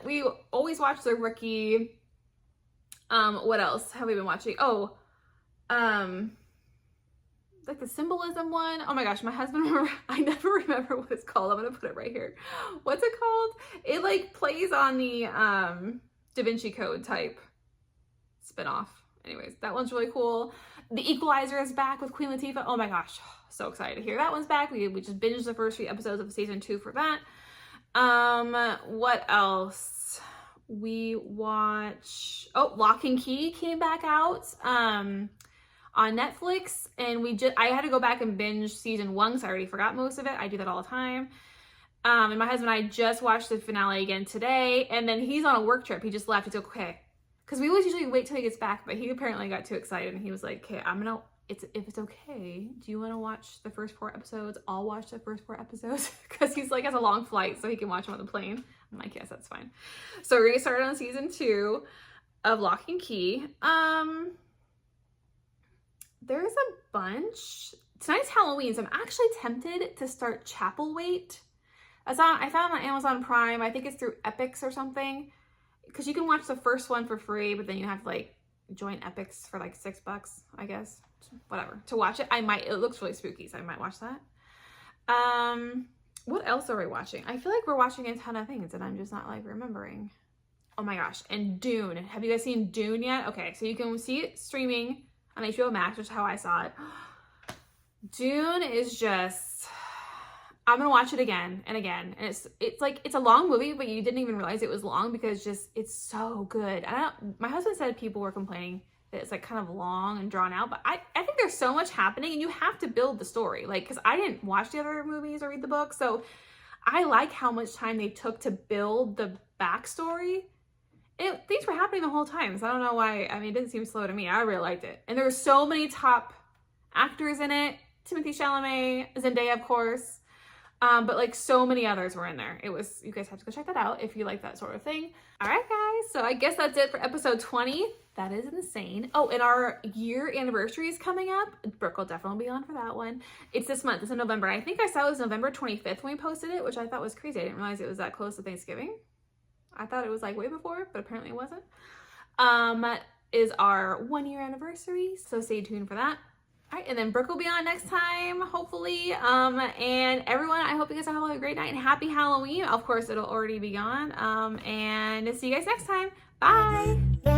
We always watch The Rookie. What else have we been watching? Oh, like the symbolism one. Oh my gosh, my husband, I never remember what it's called. I'm gonna put it right here. What's it called? It like plays on the Da Vinci Code type spinoff. Anyways, that one's really cool. The Equalizer is back with Queen Latifah. Oh my gosh, so excited to hear that one's back. We just binged the first 3 episodes of season 2 for that. What else? We watch, Lock and Key came back out on Netflix, and I had to go back and binge season 1 because I already forgot most of it. I do that all the time. And my husband and I just watched the finale again today, and then he's on a work trip. He just left. He's like, okay, because we always usually wait till he gets back, but he apparently got too excited and he was like, okay, if it's okay, do you want to watch the first 4 episodes? I'll watch the first 4 episodes because he's like has a long flight so he can watch them on the plane. I'm like, yes, that's fine. So we're gonna start on season 2 of Lock and Key. There's a bunch. Tonight's Halloween, so I'm actually tempted to start Chapel Wait. I found it on Amazon Prime. I think it's through Epix or something. Because you can watch the first one for free, but then you have to like join Epix for like $6, I guess. Whatever. To watch it, it looks really spooky, so I might watch that. What else are we watching? I feel like we're watching a ton of things and I'm just not like remembering. Oh my gosh, and Dune. Have you guys seen Dune yet? Okay, so you can see it streaming on HBO Max, which is how I saw it. Dune is just, I'm gonna watch it again and again. And it's a long movie, but you didn't even realize it was long because it's so good. My husband said people were complaining that it's like kind of long and drawn out, but I think there's so much happening and you have to build the story. Like, cause I didn't watch the other movies or read the book. So I like how much time they took to build the backstory. Things were happening the whole time, so I don't know why. I mean, it didn't seem slow to me. I really liked it. And there were so many top actors in it. Timothée Chalamet, Zendaya, of course. But like so many others were in there. You guys have to go check that out if you like that sort of thing. All right, guys. So I guess that's it for episode 20. That is insane. Oh, and our year anniversary is coming up. Brooke will definitely be on for that one. It's this month. It's in November. I think I saw it was November 25th when we posted it, which I thought was crazy. I didn't realize it was that close to Thanksgiving. I thought it was like way before, but apparently it wasn't. Is our 1-year anniversary, so stay tuned for that. All right, and then Brooke will be on next time, hopefully. And everyone, I hope you guys have a great night and happy Halloween. Of course, it'll already be gone. And see you guys next time. Bye.